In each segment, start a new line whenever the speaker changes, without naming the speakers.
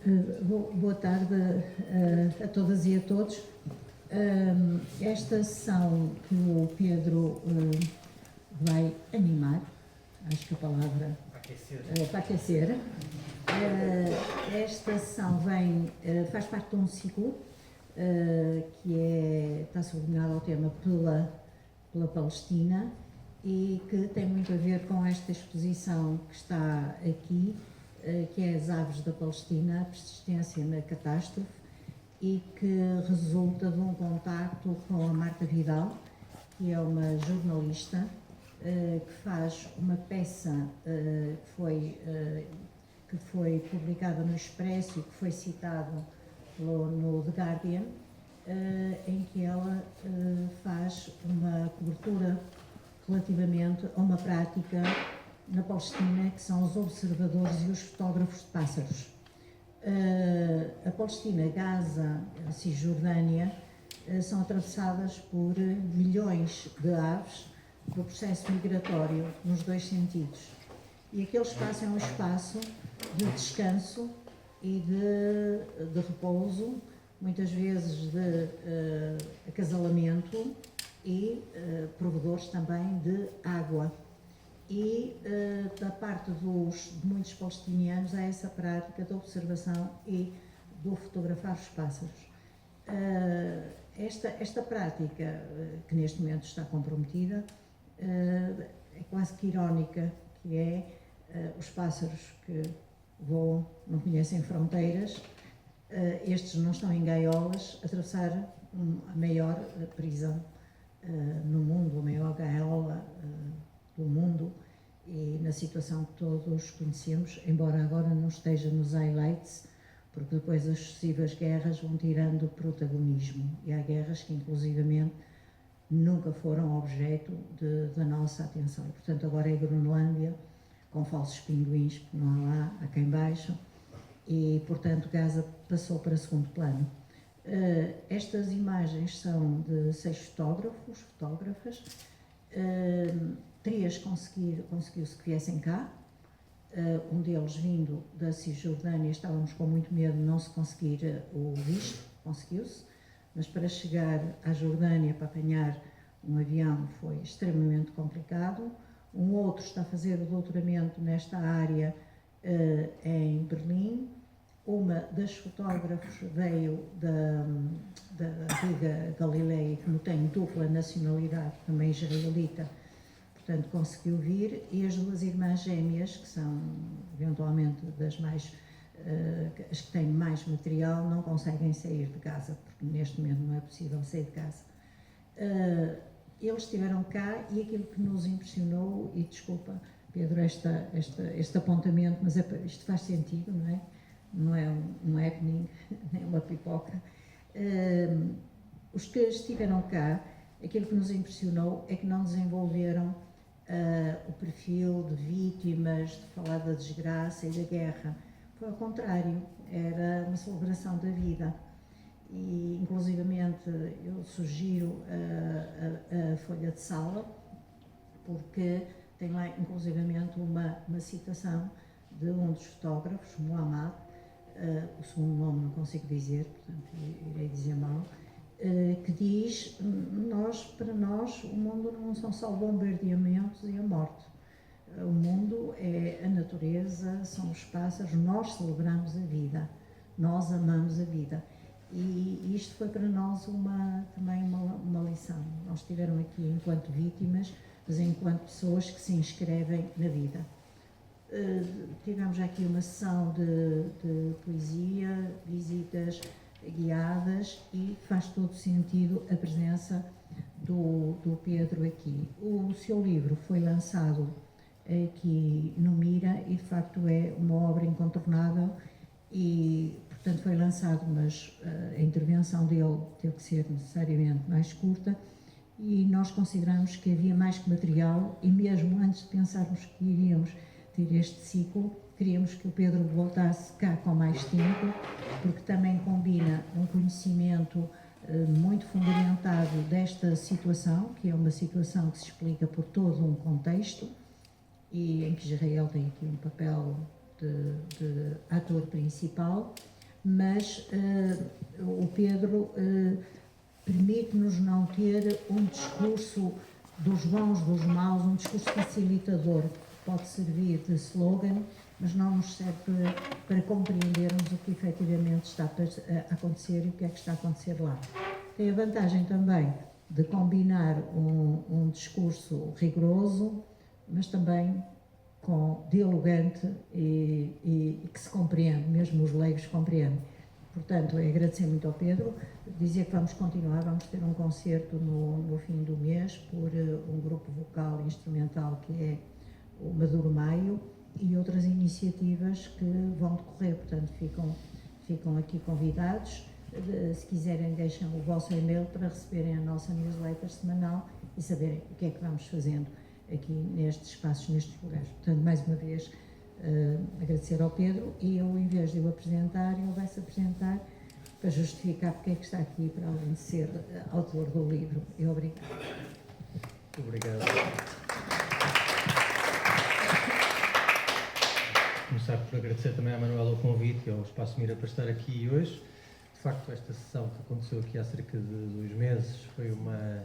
Boa tarde a todas e a todos. Esta sessão que o Pedro vai animar, acho que a palavra para aquecer. Esta sessão faz parte de um ciclo que está subordinado ao tema pela Palestina e que tem muito a ver com esta exposição que está aqui, que é As Aves da Palestina, a persistência na catástrofe, e que resulta de um contacto com a Marta Vidal, que é uma jornalista que faz uma peça que foi publicada no Expresso e que foi citado no The Guardian, em que ela faz uma cobertura relativamente a uma prática na Palestina, que são os observadores e os fotógrafos de pássaros. A Palestina, Gaza, a Cisjordânia são atravessadas por milhões de aves do processo migratório, nos dois sentidos. E aquele espaço é um espaço de descanso e de repouso, muitas vezes de acasalamento e provedores também de água. E da parte de muitos palestinianos há essa prática da observação e do fotografar os pássaros. Esta prática, que neste momento está comprometida, é quase que irónica, que é os pássaros que voam, não conhecem fronteiras, estes não estão em gaiolas, atravessar a maior prisão no mundo, a maior gaiola do mundo, e na situação que todos conhecemos, embora agora não esteja nos highlights, porque depois as sucessivas guerras vão tirando protagonismo, e há guerras que inclusivamente nunca foram objeto da nossa atenção. Portanto, agora é a Groenlândia, com falsos pinguins, porque não há lá, há quem baixam, e portanto Gaza passou para segundo plano. Estas imagens são de 6 fotógrafas, 3 conseguiu-se que viessem cá, um deles vindo da Cisjordânia, estávamos com muito medo de não se conseguir o visto, conseguiu-se, mas para chegar à Jordânia, para apanhar um avião, foi extremamente complicado. Um outro está a fazer o doutoramento nesta área em Berlim. Uma das fotógrafos veio da Riga Galileia, que não tem dupla nacionalidade, também israelita, portanto conseguiu vir, e as 2 irmãs gêmeas, que são eventualmente as que têm mais material, não conseguem sair de Gaza, porque neste momento não é possível sair de Gaza. Eles estiveram cá, e aquilo que nos impressionou, e desculpa Pedro este apontamento, mas isto faz sentido, não é? Não é um happening, nem uma pipoca. Os que estiveram cá, aquilo que nos impressionou é que não desenvolveram o perfil de vítimas, de falar da desgraça e da guerra. Foi ao contrário, era uma celebração da vida. E inclusivamente eu sugiro a folha de sala, porque tem lá inclusivamente uma citação de um dos fotógrafos, Muhammad, o segundo nome não consigo dizer, portanto irei dizer mal, que diz: para nós o mundo não são só bombardeamentos e a morte. O mundo é a natureza, são os pássaros, nós celebramos a vida, nós amamos a vida. E isto foi para nós também uma lição. Nós estiveram aqui enquanto vítimas, mas enquanto pessoas que se inscrevem na vida. Tivemos aqui uma sessão de poesia, visitas guiadas, e faz todo sentido a presença do Pedro aqui. O seu livro foi lançado aqui no Mira e de facto é uma obra incontornável, e portanto foi lançado, mas a intervenção dele teve que ser necessariamente mais curta, e nós consideramos que havia mais que material, e mesmo antes de pensarmos que iríamos ter este ciclo, queríamos que o Pedro voltasse cá com mais tempo, porque também combina um conhecimento muito fundamentado desta situação, que é uma situação que se explica por todo um contexto, e em que Israel tem aqui um papel de ator principal, mas o Pedro permite-nos não ter um discurso dos bons, dos maus, um discurso facilitador, que pode servir de slogan, mas não nos serve para compreendermos o que efetivamente está a acontecer e o que é que está a acontecer lá. Tem a vantagem também de combinar um discurso rigoroso, mas também dialogante e que se compreende, mesmo os leigos compreendem. Portanto, é agradecer muito ao Pedro, dizer que vamos continuar, vamos ter um concerto no fim do mês por um grupo vocal e instrumental que é o Maduro Maio e outras iniciativas que vão decorrer, portanto ficam aqui convidados. Se quiserem, deixem o vosso e-mail para receberem a nossa newsletter semanal e saberem o que é que vamos fazendo aqui nestes espaços, nestes lugares. Portanto, mais uma vez, agradecer ao Pedro e eu, em vez de o apresentar, ele vai-se apresentar para justificar porque é que está aqui, para além de ser autor do livro. E obrigado.
Obrigado. Começar por agradecer também à Manuela o convite e ao Espaço Mira para estar aqui hoje. De facto, esta sessão que aconteceu aqui há cerca de 2 meses foi uma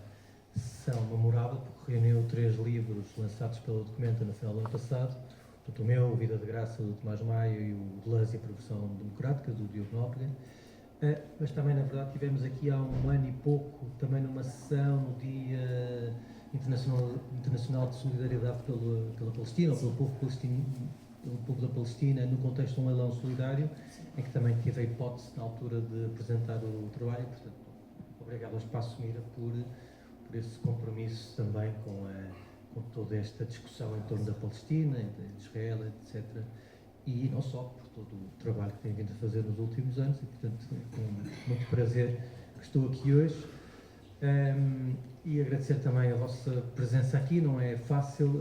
sessão memorável, porque reuniu 3 livros lançados pela Documenta no final do ano passado. O meu, o Vida de Graça, do Tomás Maio, e o Deleuze e a Progressão Democrática, do Diogo Nóbrega. Mas também, na verdade, tivemos aqui há 1 ano e pouco, também numa sessão no Dia Internacional de Solidariedade pela Palestina, ou pelo povo da Palestina, no contexto de um leilão solidário, em que também tive a hipótese, na altura, de apresentar o trabalho. Portanto, obrigado ao Espaço Mira por esse compromisso também com toda esta discussão em torno da Palestina, de Israel, etc. E não só, por todo o trabalho que tem vindo a fazer nos últimos anos, e, portanto, com muito prazer que estou aqui hoje. E agradecer também a vossa presença aqui. Não é fácil,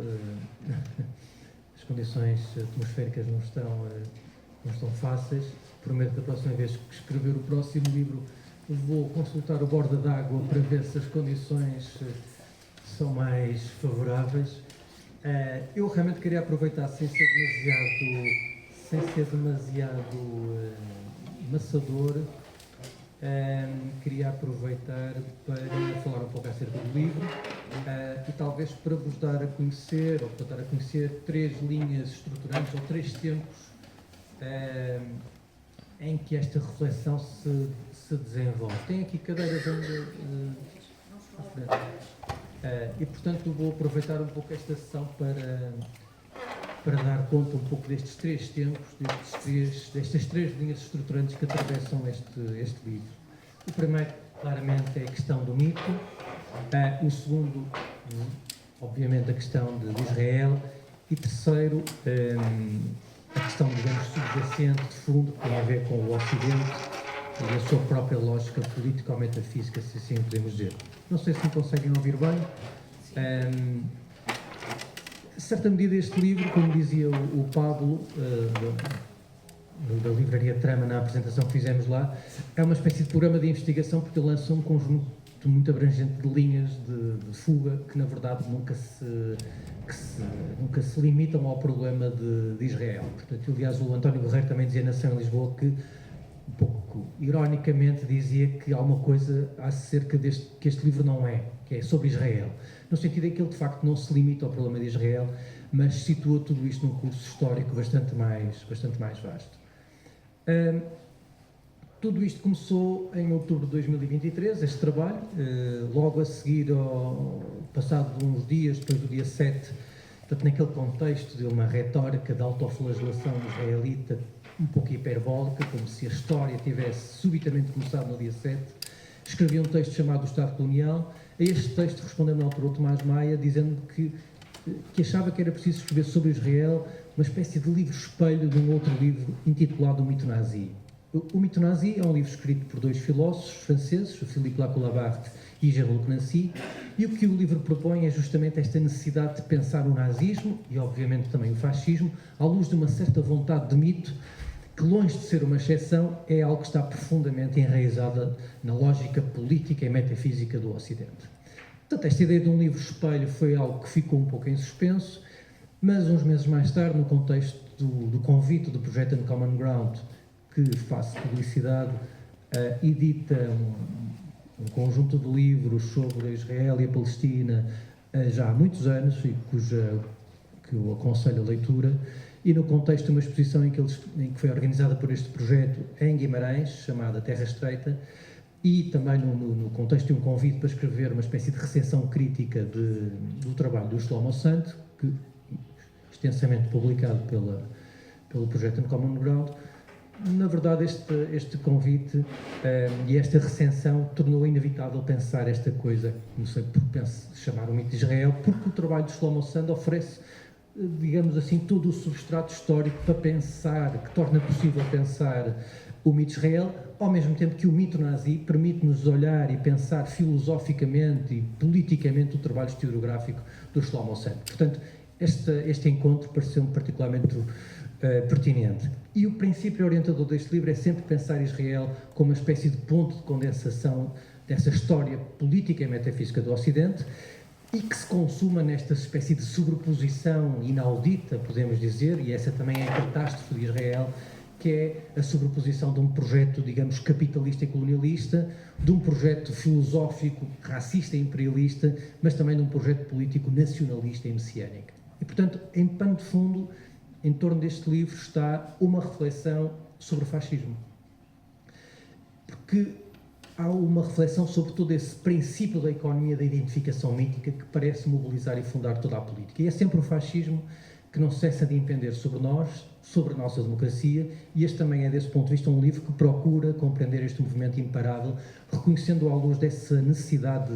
as condições atmosféricas não estão fáceis. Prometo que da próxima vez que escrever o próximo livro vou consultar o Borda d'Água para ver se as condições são mais favoráveis. Eu realmente queria aproveitar, sem ser demasiado maçador, queria aproveitar para falar um pouco acerca do livro e talvez para vos dar a conhecer, ou para dar a conhecer 3 linhas estruturantes ou 3 tempos em que esta reflexão se desenvolve. Tem aqui cadeiras à frente. E, portanto, vou aproveitar um pouco esta sessão para dar conta um pouco destes 3 tempos, destas 3 linhas estruturantes que atravessam este livro. O primeiro, claramente, é a questão do mito. O segundo, obviamente, a questão de Israel. E terceiro, a questão, digamos, subjacente, de fundo, que tem a ver com o Ocidente e a sua própria lógica política ou metafísica, se assim podemos dizer. Não sei se me conseguem ouvir bem. Em certa medida, este livro, como dizia o Pablo, da Livraria Trama, na apresentação que fizemos lá, é uma espécie de programa de investigação, porque lança um conjunto muito abrangente de linhas de fuga que, na verdade, nunca se limitam ao problema de Israel. Portanto, aliás, o António Guerreiro também dizia na Nação em Lisboa que, um pouco ironicamente, dizia que há uma coisa acerca que este livro não é, que é sobre Israel. No sentido em que ele, de facto, não se limita ao problema de Israel, mas situa tudo isto num curso histórico bastante mais vasto. Tudo isto começou em outubro de 2023, este trabalho, logo a seguir, passado uns dias, depois do dia 7, portanto, naquele contexto de uma retórica de autoflagelação israelita um pouco hiperbólica, como se a história tivesse subitamente começado no dia 7, escrevi um texto chamado O Estado Colonial. A este texto respondeu na altura o Tomás Maia, dizendo que achava que era preciso escrever sobre Israel uma espécie de livro-espelho de um outro livro intitulado O Mito Nazi. O Mito Nazi é um livro escrito por 2 filósofos franceses, o Philippe Lacoue-Labarthe e Jean-Luc Nancy, e o que o livro propõe é justamente esta necessidade de pensar o nazismo, e obviamente também o fascismo, à luz de uma certa vontade de mito, que, longe de ser uma exceção, é algo que está profundamente enraizada na lógica política e metafísica do Ocidente. Portanto, esta ideia de um livro-espelho foi algo que ficou um pouco em suspenso, Mas uns meses mais tarde, no contexto do convite do projeto Uncommon Ground, que faço publicidade, edita um conjunto de livros sobre Israel e a Palestina já há muitos anos e que eu aconselho a leitura, e no contexto de uma exposição em que foi organizada por este projeto em Guimarães, chamada Terra Estreita, e também no contexto de um convite para escrever uma espécie de recensão crítica do trabalho do Shlomo Santo, que extensamente publicado pelo projeto Uncommon Ground. Na verdade, este convite e esta recensão tornou inevitável pensar esta coisa, não sei por chamar o mito de Israel, porque o trabalho de Shlomo Sand oferece, digamos assim, todo o substrato histórico para pensar, que torna possível pensar o mito de Israel, ao mesmo tempo que o mito nazi permite-nos olhar e pensar filosoficamente e politicamente o trabalho historiográfico do Shlomo Sand. Portanto, este encontro pareceu-me particularmente pertinente. E o princípio orientador deste livro é sempre pensar Israel como uma espécie de ponto de condensação dessa história política e metafísica do Ocidente e que se consuma nesta espécie de sobreposição inaudita, podemos dizer, e essa também é a catástrofe de Israel, que é a sobreposição de um projeto, digamos, capitalista e colonialista, de um projeto filosófico, racista e imperialista, mas também de um projeto político nacionalista e messiânico. E, portanto, em pano de fundo, em torno deste livro está uma reflexão sobre o fascismo. Porque há uma reflexão sobre todo esse princípio da economia da identificação mítica que parece mobilizar e fundar toda a política. E é sempre o fascismo que não cessa de impender sobre nós, sobre a nossa democracia, e este também é, desse ponto de vista, um livro que procura compreender este movimento imparável, reconhecendo à luz dessa necessidade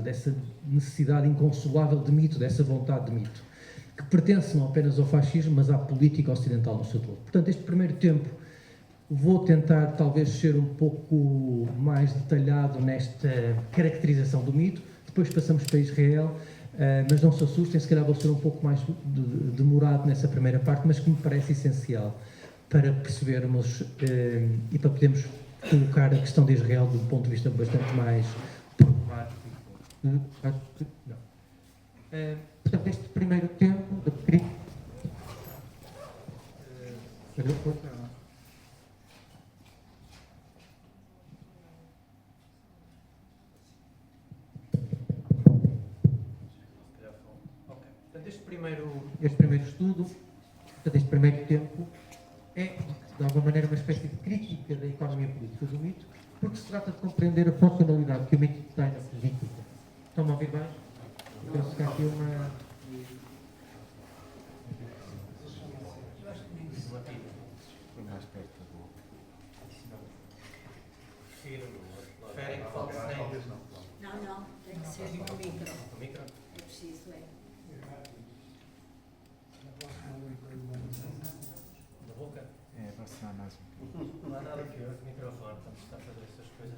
inconsolável de mito, dessa vontade de mito, que pertence não apenas ao fascismo, mas à política ocidental no seu todo. Portanto, este primeiro tempo vou tentar talvez ser um pouco mais detalhado nesta caracterização do mito, depois passamos para Israel, mas não se assustem, se calhar vou ser um pouco mais demorado nessa primeira parte, mas que me parece essencial para percebermos e para podermos colocar a questão de Israel de um ponto de vista bastante mais problemático. Portanto, este primeiro tempo de crítica. Portanto, este primeiro estudo, portanto, este primeiro tempo, é, de alguma maneira, uma espécie de crítica da economia política do mito, porque se trata de compreender a funcionalidade que o mito tem na política. Estão-me a ouvir bem? Penso que há aqui uma... Preferem que fale sem?
Não, tem que ser com o micro.
O micro?
É preciso, é.
Da boca?
É, aproximar mais um pouco.
Não há nada pior que o microfone quando se está a fazer essas coisas.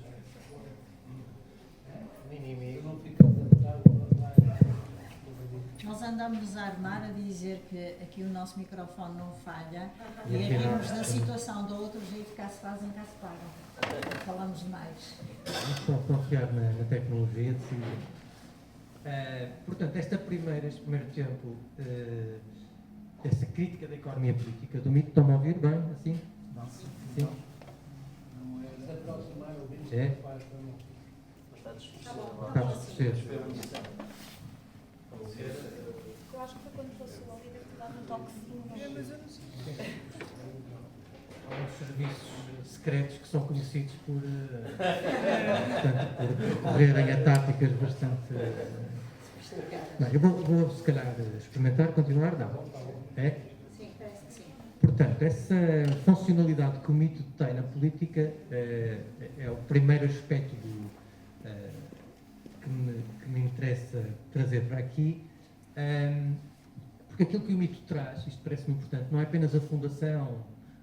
Inimigo não fica
Nós andamos a armar a dizer que aqui o nosso microfone não falha
E
e
aqui não.
rimos da situação do outro jeito, cá se fazem, cá se pagam. Falamos demais.
Vamos confiar na tecnologia, decidir. Portanto, este primeiro tempo, essa crítica da economia política do mito, estão a ouvir bem, assim? Sim? É? Está a distorcer.
Eu acho que foi quando fosse o Oliver que dá um toquezinho.
Há uns serviços secretos que são conhecidos por recorrerem a táticas bastante... Bem, eu vou, se calhar, experimentar, continuar, não? É?
Sim, parece que sim.
Portanto, essa funcionalidade que o mito tem na política é o primeiro aspecto que me interessa trazer para aqui, porque aquilo que o mito traz, isto parece-me importante, não é apenas a fundação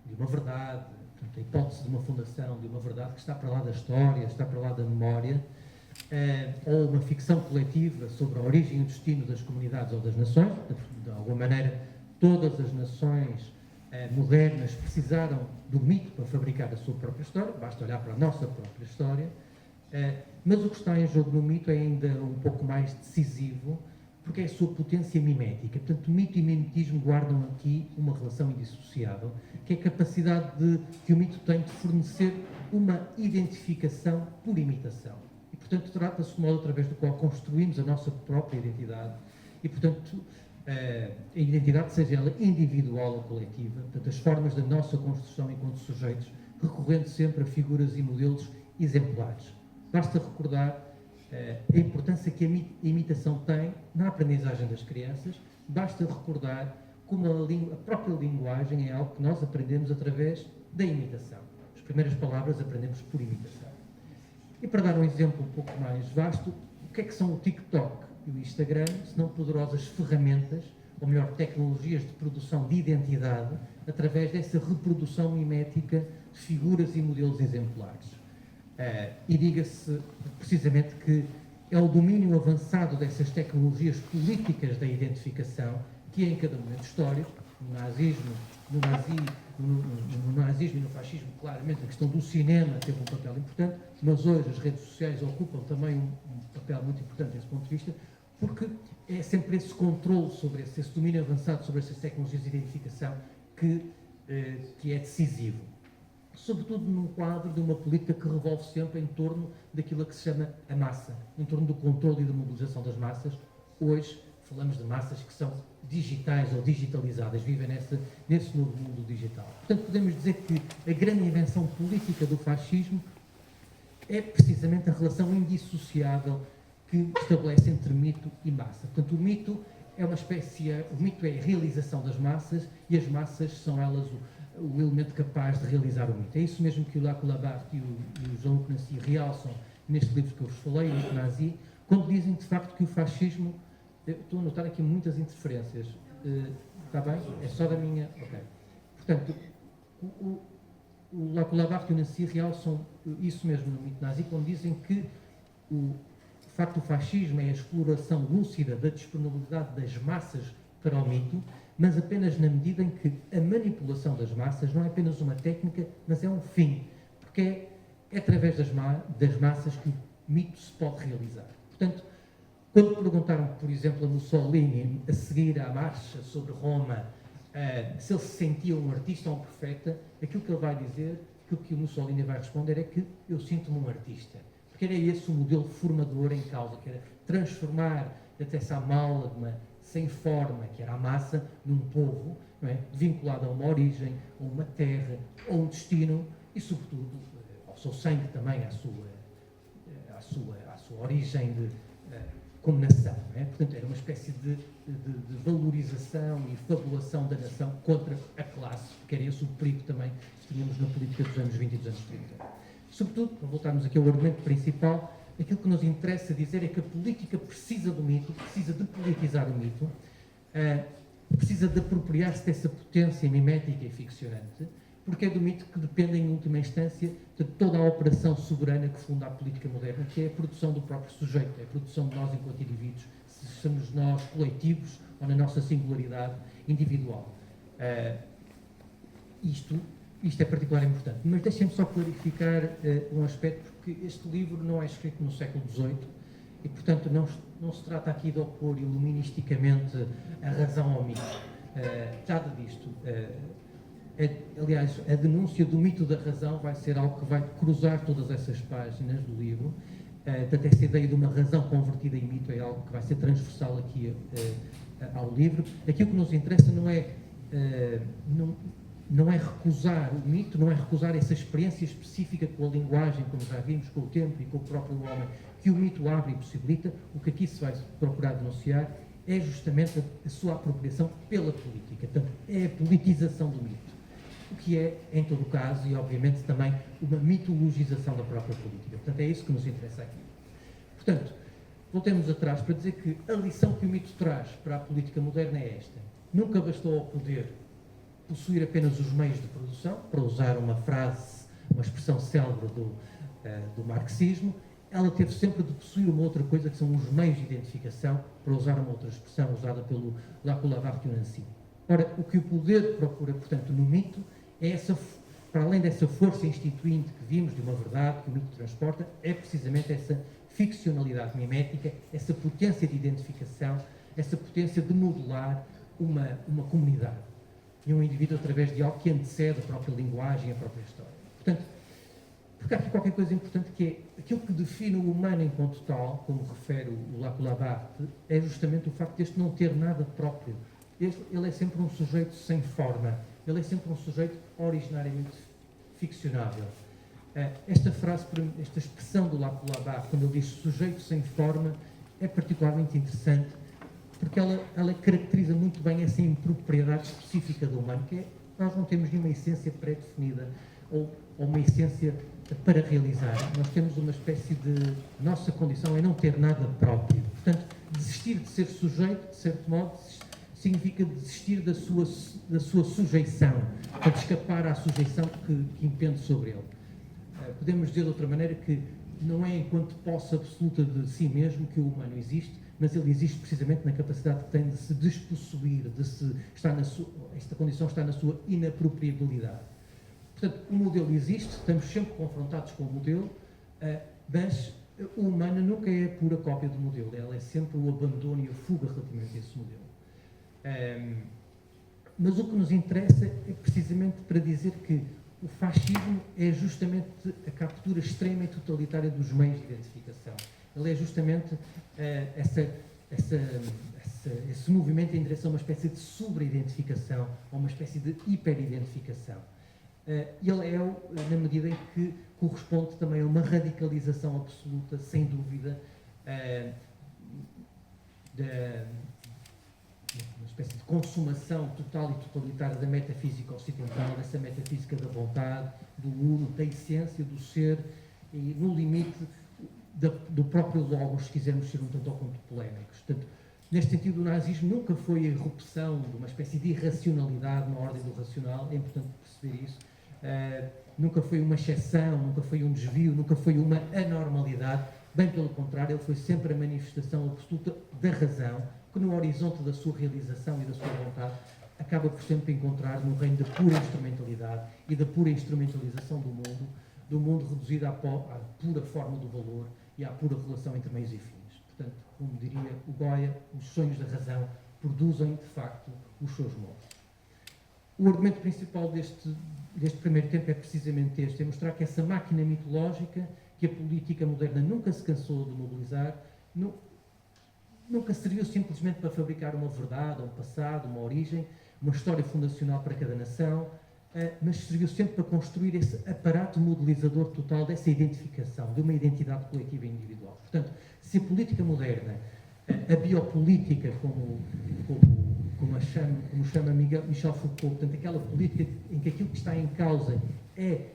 de uma verdade, portanto, a hipótese de uma fundação de uma verdade que está para lá da história, está para lá da memória, ou uma ficção coletiva sobre a origem e o destino das comunidades ou das nações. De alguma maneira, todas as nações modernas precisaram do mito para fabricar a sua própria história, basta olhar para a nossa própria história, mas o que está em jogo no mito é ainda um pouco mais decisivo, porque é a sua potência mimética. Portanto, o mito e o mimetismo guardam aqui uma relação indissociável, que é a capacidade que o mito tem de fornecer uma identificação por imitação. E, portanto, trata-se de um modo através do qual construímos a nossa própria identidade e, portanto, a identidade, seja ela individual ou coletiva, portanto, as formas da nossa construção enquanto sujeitos, recorrendo sempre a figuras e modelos exemplares. Basta recordar a importância que a imitação tem na aprendizagem das crianças, basta recordar como a própria linguagem é algo que nós aprendemos através da imitação. As primeiras palavras aprendemos por imitação. E para dar um exemplo um pouco mais vasto, o que é que são o TikTok e o Instagram, se não poderosas ferramentas, ou melhor, tecnologias de produção de identidade, através dessa reprodução mimética de figuras e modelos exemplares. E diga-se precisamente que é o domínio avançado dessas tecnologias políticas da identificação que em cada momento histórico, no nazismo e no fascismo, claramente a questão do cinema teve um papel importante, mas hoje as redes sociais ocupam também um papel muito importante desse ponto de vista, porque é sempre esse controle sobre esse domínio avançado sobre essas tecnologias de identificação que é decisivo. Sobretudo num quadro de uma política que revolve sempre em torno daquilo que se chama a massa, em torno do controle e da mobilização das massas. Hoje falamos de massas que são digitais ou digitalizadas, vivem nesse novo mundo digital. Portanto, podemos dizer que a grande invenção política do fascismo é precisamente a relação indissociável que estabelece entre mito e massa. Portanto, o mito é a realização das massas e as massas são elas o elemento capaz de realizar o mito. É isso mesmo que o Lacan Labarthe e o Jean-Luc Nancy realçam neste livro que eu vos falei, o Mito Nazi, quando dizem de facto que o fascismo, estou a notar aqui muitas interferências, está bem? É só da minha... Ok. Portanto, o Lacan Labarthe e o Nancy realçam isso mesmo no Mito Nazi, quando dizem que de facto o fascismo é a exploração lúcida da disponibilidade das massas para o mito, mas apenas na medida em que a manipulação das massas não é apenas uma técnica, mas é um fim, porque é através das massas que o mito se pode realizar. Portanto, quando perguntaram, por exemplo, a Mussolini, a seguir à marcha sobre Roma, se ele se sentia um artista ou um profeta, aquilo que ele vai dizer, aquilo que o Mussolini vai responder é que eu sinto-me um artista. Porque era esse o modelo formador em causa, que era transformar até essa amálgama sem forma, que era a massa, num povo, não é? Vinculado a uma origem, a uma terra, a um destino e, sobretudo, ao seu sangue também, à sua origem como nação. Não é? Portanto, era uma espécie de valorização e fabulação da nação contra a classe, que era esse o perigo também que tínhamos na política dos anos 20 e dos anos 30. Sobretudo, para voltarmos aqui ao argumento principal, aquilo que nos interessa dizer é que a política precisa do mito, precisa de politizar o mito, precisa de apropriar-se dessa potência mimética e ficcionante, porque é do mito que depende, em última instância, de toda a operação soberana que funda a política moderna, que é a produção do próprio sujeito, é a produção de nós enquanto indivíduos, se somos nós coletivos ou na nossa singularidade individual. Isto é particularmente importante. Mas deixem-me só clarificar um aspecto, porque este livro não é escrito no século XVIII e, portanto, não se trata aqui de opor iluministicamente a razão ao mito. Nada disto. Aliás, a denúncia do mito da razão vai ser algo que vai cruzar todas essas páginas do livro. Portanto, essa ideia de uma razão convertida em mito é algo que vai ser transversal aqui ao livro. Aquilo que nos interessa não é recusar o mito, não é recusar essa experiência específica com a linguagem, como já vimos, com o tempo e com o próprio homem, que o mito abre e possibilita. O que aqui se vai procurar denunciar é justamente a sua apropriação pela política. Portanto, é a politização do mito. O que é, em todo o caso, e obviamente também, uma mitologização da própria política. Portanto, é isso que nos interessa aqui. Portanto, voltemos atrás para dizer que a lição que o mito traz para a política moderna é esta. Nunca bastou ao poder possuir apenas os meios de produção, para usar uma frase, uma expressão célebre do marxismo, ela teve sempre de possuir uma outra coisa, que são os meios de identificação, para usar uma outra expressão usada pelo Lacan Labarthe e o Nancy. Ora, o que o poder procura, portanto, no mito, é para além dessa força instituinte que vimos de uma verdade que o mito transporta, é precisamente essa ficcionalidade mimética, essa potência de identificação essa potência de modelar uma comunidade e um indivíduo através de algo que antecede a própria linguagem e a própria história. Portanto, porque há aqui qualquer coisa importante que é aquilo que define o humano enquanto tal, como refere o Laplace, é justamente o facto de este não ter nada próprio. Ele é sempre um sujeito sem forma, ele é sempre um sujeito originariamente ficcionável. Esta frase, esta expressão do Laplace, quando ele diz sujeito sem forma, é particularmente interessante porque ela caracteriza muito bem essa impropriedade específica do humano, que é nós não temos nenhuma essência pré-definida ou uma essência para realizar. Nós temos uma espécie de... Nossa condição é não ter nada próprio. Portanto, desistir de ser sujeito, de certo modo, significa desistir da sua sujeição, portanto, escapar à sujeição que impende sobre ele. Podemos dizer de outra maneira que não é enquanto posse absoluta de si mesmo que o humano existe, mas ele existe precisamente na capacidade que tem de se despossuir, esta condição está na sua inapropriabilidade. Portanto, o modelo existe, estamos sempre confrontados com o modelo, mas o humano nunca é a pura cópia do modelo, ela é sempre o abandono e a fuga relativamente a esse modelo. Mas o que nos interessa é precisamente para dizer que o fascismo é justamente a captura extrema e totalitária dos meios de identificação. Ele é justamente esse movimento em direção a uma espécie de sobre-identificação, ou uma espécie de hiper-identificação. Ele é, na medida em que corresponde também a uma radicalização absoluta, sem dúvida, uma espécie de consumação total e totalitária da metafísica ocidental, dessa metafísica da vontade, do uno, da essência, do ser, e no limite do próprio logos, se quisermos ser um tanto ou quanto polémicos. Portanto, neste sentido, o nazismo nunca foi a irrupção de uma espécie de irracionalidade na ordem do racional, é importante perceber isso. Nunca foi uma exceção, nunca foi um desvio, nunca foi uma anormalidade, bem pelo contrário, ele foi sempre a manifestação absoluta da razão, que no horizonte da sua realização e da sua vontade acaba por sempre encontrar no reino da pura instrumentalidade e da pura instrumentalização do mundo reduzido à pura forma do valor e à pura relação entre meios e fins. Portanto, como diria o Goya, os sonhos da razão produzem, de facto, os seus modos. O argumento principal deste primeiro tempo é precisamente este, é mostrar que essa máquina mitológica que a política moderna nunca se cansou de mobilizar, nunca serviu simplesmente para fabricar uma verdade, um passado, uma origem, uma história fundacional para cada nação, mas serviu sempre para construir esse aparato modelizador total dessa identificação, de uma identidade coletiva e individual. Portanto, se a política moderna, a biopolítica, como chama Michel Foucault, portanto, aquela política em que aquilo que está em causa é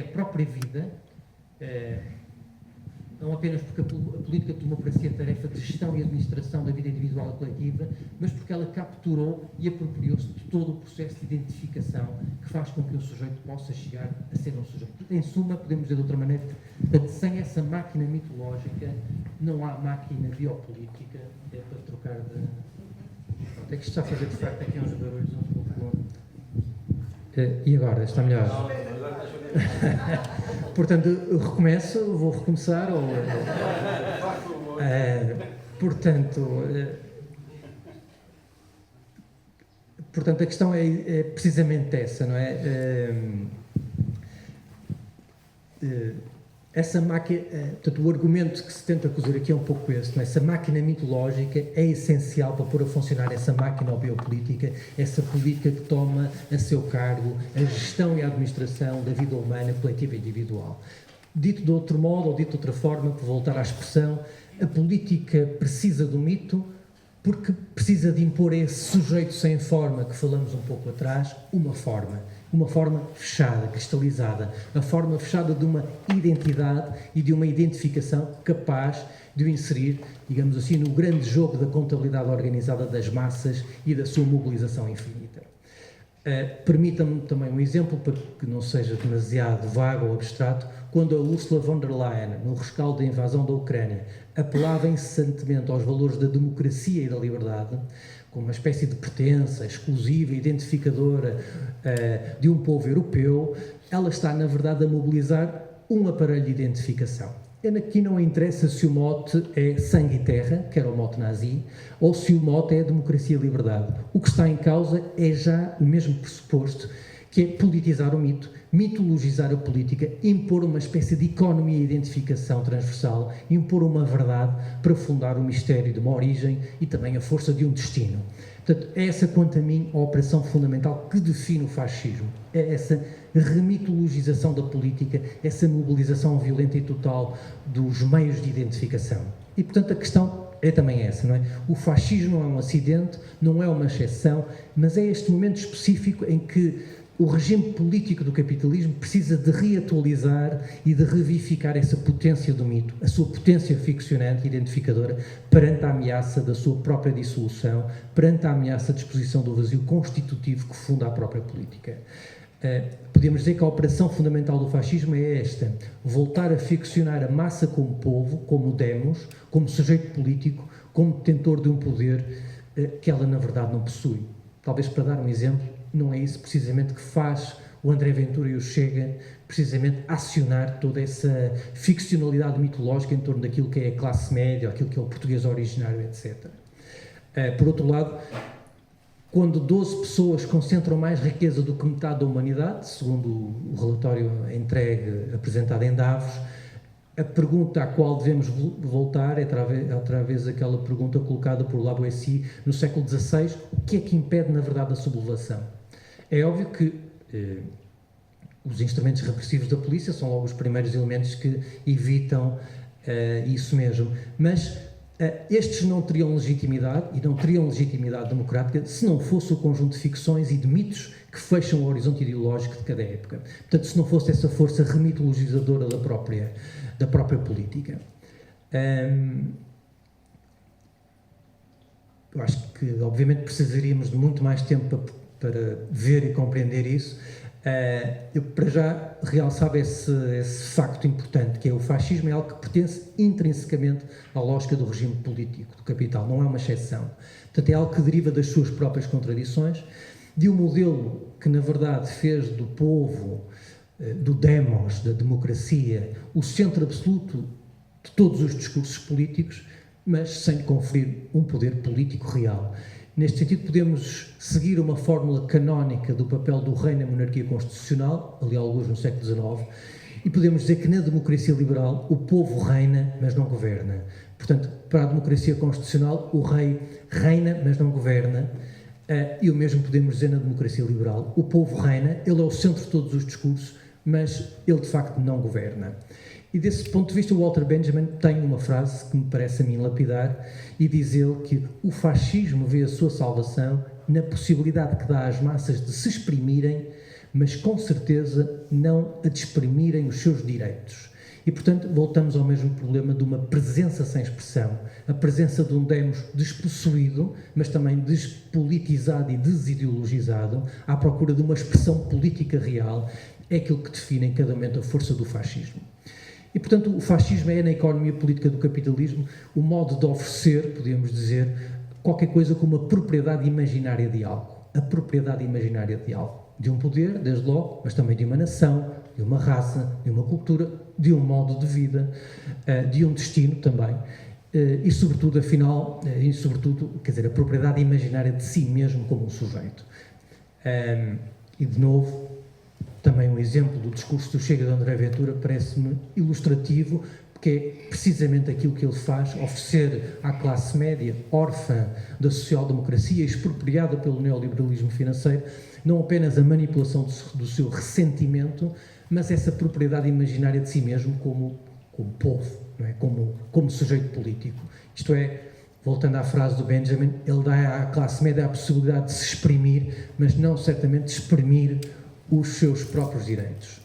a própria vida, não apenas porque a política tomou para si a tarefa de gestão e administração da vida individual e coletiva, mas porque ela capturou e apropriou-se de todo o processo de identificação que faz com que o sujeito possa chegar a ser um sujeito. Em suma, podemos dizer de outra maneira, que sem essa máquina mitológica não há máquina biopolítica, é para trocar de... É que isto está a fazer, de facto, aqui uns barulhos um pouco... E agora? Está melhor? Portanto, eu recomeço, vou recomeçar, ou... Portanto, a questão é precisamente essa, não é? Essa máquina, portanto, o argumento que se tenta cozer aqui é um pouco esse, não é? Essa máquina mitológica é essencial para pôr a funcionar essa máquina biopolítica, essa política que toma a seu cargo a gestão e a administração da vida humana, coletiva e individual. Dito de outro modo, ou dito de outra forma, por voltar à expressão, a política precisa do mito porque precisa de impor a esse sujeito sem forma que falamos um pouco atrás, uma forma fechada, cristalizada, a forma fechada de uma identidade e de uma identificação capaz de o inserir, digamos assim, no grande jogo da contabilidade organizada das massas e da sua mobilização infinita. Permita-me também um exemplo, para que não seja demasiado vago ou abstrato, quando a Ursula von der Leyen, no rescaldo da invasão da Ucrânia, apelava incessantemente aos valores da democracia e da liberdade, como uma espécie de pertença exclusiva, identificadora de um povo europeu, ela está, na verdade, a mobilizar um aparelho de identificação. Aqui não interessa se o mote é sangue e terra, que era o mote nazi, ou se o mote é democracia e liberdade. O que está em causa é já o mesmo pressuposto, que é politizar o mito, mitologizar a política, impor uma espécie de economia e identificação transversal, impor uma verdade para fundar o mistério de uma origem e também a força de um destino. Portanto, é essa, quanto a mim, a operação fundamental que define o fascismo. É essa remitologização da política, essa mobilização violenta e total dos meios de identificação. E, portanto, a questão é também essa, não é? O fascismo não é um acidente, não é uma exceção, mas é este momento específico em que o regime político do capitalismo precisa de reatualizar e de revivificar essa potência do mito, a sua potência ficcionante e identificadora perante a ameaça da sua própria dissolução, perante a ameaça de exposição do vazio constitutivo que funda a própria política. Podemos dizer que a operação fundamental do fascismo é esta: voltar a ficcionar a massa como povo, como demos, como sujeito político, como detentor de um poder que ela na verdade não possui. Talvez para dar um exemplo, não é isso precisamente que faz o André Ventura e o Chega, precisamente acionar toda essa ficcionalidade mitológica em torno daquilo que é a classe média, aquilo que é o português originário, etc. Por outro lado, quando 12 pessoas concentram mais riqueza do que metade da humanidade, segundo o relatório entregue, apresentado em Davos, a pergunta à qual devemos voltar é outra vez aquela pergunta colocada por Lavoisier no século XVI: o que é que impede, na verdade, a sublevação? É óbvio que os instrumentos repressivos da polícia são logo os primeiros elementos que evitam isso mesmo, mas estes não teriam legitimidade, e não teriam legitimidade democrática, se não fosse o conjunto de ficções e de mitos que fecham o horizonte ideológico de cada época. Portanto, se não fosse essa força remitologizadora da própria política. Eu acho que, obviamente, precisaríamos de muito mais tempo para ver e compreender isso. Eu, para já, realçava esse facto importante, que é o fascismo é algo que pertence intrinsecamente à lógica do regime político, do capital, não é uma exceção. Portanto, é algo que deriva das suas próprias contradições, de um modelo que, na verdade, fez do povo, do demos, da democracia, o centro absoluto de todos os discursos políticos, mas sem conferir um poder político real. Neste sentido, podemos seguir uma fórmula canónica do papel do rei na monarquia constitucional, ali alguns no século XIX, e podemos dizer que na democracia liberal o povo reina, mas não governa. Portanto, para a democracia constitucional, o rei reina, mas não governa, e o mesmo podemos dizer na democracia liberal. O povo reina, ele é o centro de todos os discursos, mas ele de facto não governa. E desse ponto de vista, o Walter Benjamin tem uma frase que me parece a mim lapidar, e diz ele que o fascismo vê a sua salvação na possibilidade que dá às massas de se exprimirem, mas com certeza não a de exprimirem os seus direitos. E, portanto, voltamos ao mesmo problema de uma presença sem expressão, a presença de um demos despossuído, mas também despolitizado e desideologizado, à procura de uma expressão política real, é aquilo que define em cada momento a força do fascismo. E, portanto, o fascismo é, na economia política do capitalismo, o modo de oferecer, podemos dizer, qualquer coisa como a propriedade imaginária de algo. A propriedade imaginária de algo. De um poder, desde logo, mas também de uma nação, de uma raça, de uma cultura, de um modo de vida, de um destino também. E, sobretudo, afinal, quer dizer, a propriedade imaginária de si mesmo como um sujeito. E, de novo, também um exemplo do discurso do Chega de André Ventura parece-me ilustrativo, porque é precisamente aquilo que ele faz, oferecer à classe média, órfã da social-democracia, expropriada pelo neoliberalismo financeiro, não apenas a manipulação do seu ressentimento, mas essa propriedade imaginária de si mesmo como povo, não é? como sujeito político. Isto é, voltando à frase do Benjamin, ele dá à classe média a possibilidade de se exprimir, mas não certamente de exprimir os seus próprios direitos.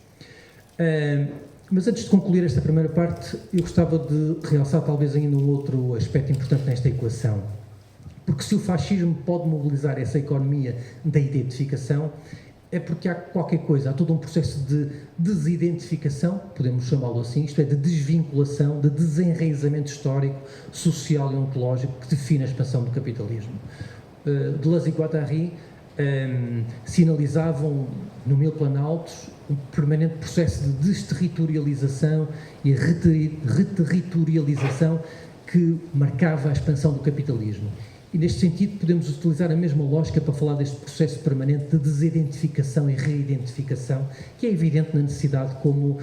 Mas antes de concluir esta primeira parte, eu gostava de realçar talvez ainda um outro aspecto importante nesta equação. Porque se o fascismo pode mobilizar essa economia da identificação, é porque há qualquer coisa, há todo um processo de desidentificação, podemos chamá-lo assim, isto é, de desvinculação, de desenraizamento histórico, social e ontológico que define a expansão do capitalismo. Deleuze e Guattari sinalizavam no Mil Planaltos um permanente processo de desterritorialização e a reterritorialização que marcava a expansão do capitalismo. E, neste sentido, podemos utilizar a mesma lógica para falar deste processo permanente de desidentificação e reidentificação, que é evidente na necessidade como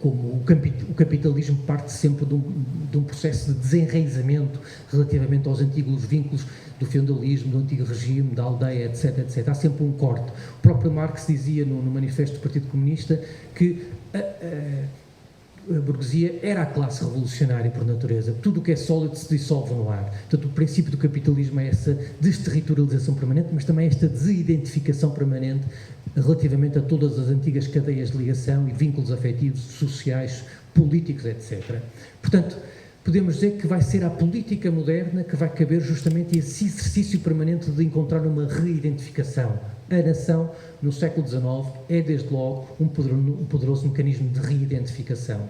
o capitalismo parte sempre de um processo de desenraizamento relativamente aos antigos vínculos do feudalismo, do antigo regime, da aldeia, etc, etc. Há sempre um corte. O próprio Marx dizia no Manifesto do Partido Comunista que a burguesia era a classe revolucionária por natureza. Tudo o que é sólido se dissolve no ar. Portanto, o princípio do capitalismo é essa desterritorialização permanente, mas também esta desidentificação permanente relativamente a todas as antigas cadeias de ligação e vínculos afetivos, sociais, políticos, etc. Portanto, podemos dizer que vai ser a política moderna que vai caber justamente esse exercício permanente de encontrar uma reidentificação. A nação, no século XIX, é desde logo um poderoso mecanismo de reidentificação.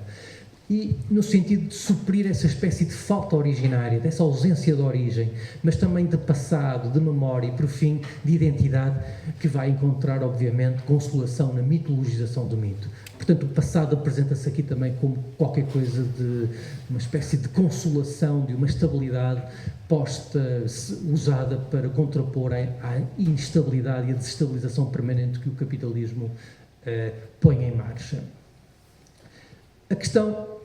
E no sentido de suprir essa espécie de falta originária, dessa ausência de origem, mas também de passado, de memória e, por fim, de identidade, que vai encontrar, obviamente, consolação na mitologização do mito. Portanto, o passado apresenta-se aqui também como qualquer coisa de uma espécie de consolação, de uma estabilidade posta, usada para contrapor à instabilidade e a desestabilização permanente que o capitalismo põe em marcha. A questão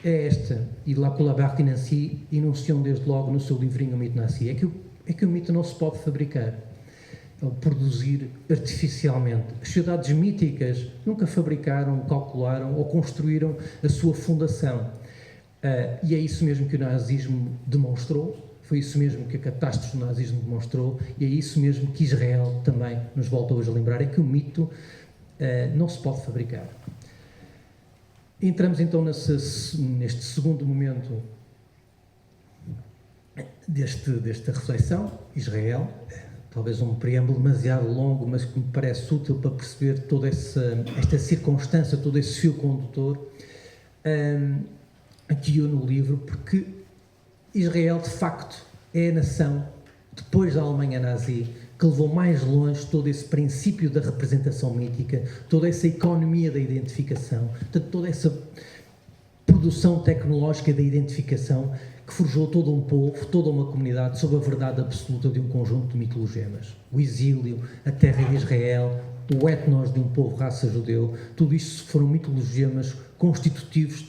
é esta, e Lacoue-Labarthe e Nancy enunciam desde logo no seu livrinho O Mito Nancy, é que o mito não se pode fabricar, ou produzir artificialmente. As sociedades míticas nunca fabricaram, calcularam ou construíram a sua fundação. E é isso mesmo que o nazismo demonstrou, foi isso mesmo que a catástrofe do nazismo demonstrou, e é isso mesmo que Israel também nos volta hoje a lembrar, é que o mito não se pode fabricar. Entramos então neste segundo momento desta reflexão, Israel, talvez um preâmbulo demasiado longo, mas que me parece útil para perceber toda esta circunstância, todo esse fio condutor aqui eu no livro, porque Israel, de facto, é a nação, depois da Alemanha nazi, que levou mais longe todo esse princípio da representação mítica, toda essa economia da identificação, toda essa produção tecnológica da identificação que forjou todo um povo, toda uma comunidade sob a verdade absoluta de um conjunto de mitologemas. O exílio, a terra de Israel, o etnos de um povo raça judeu, tudo isto foram mitologemas constitutivos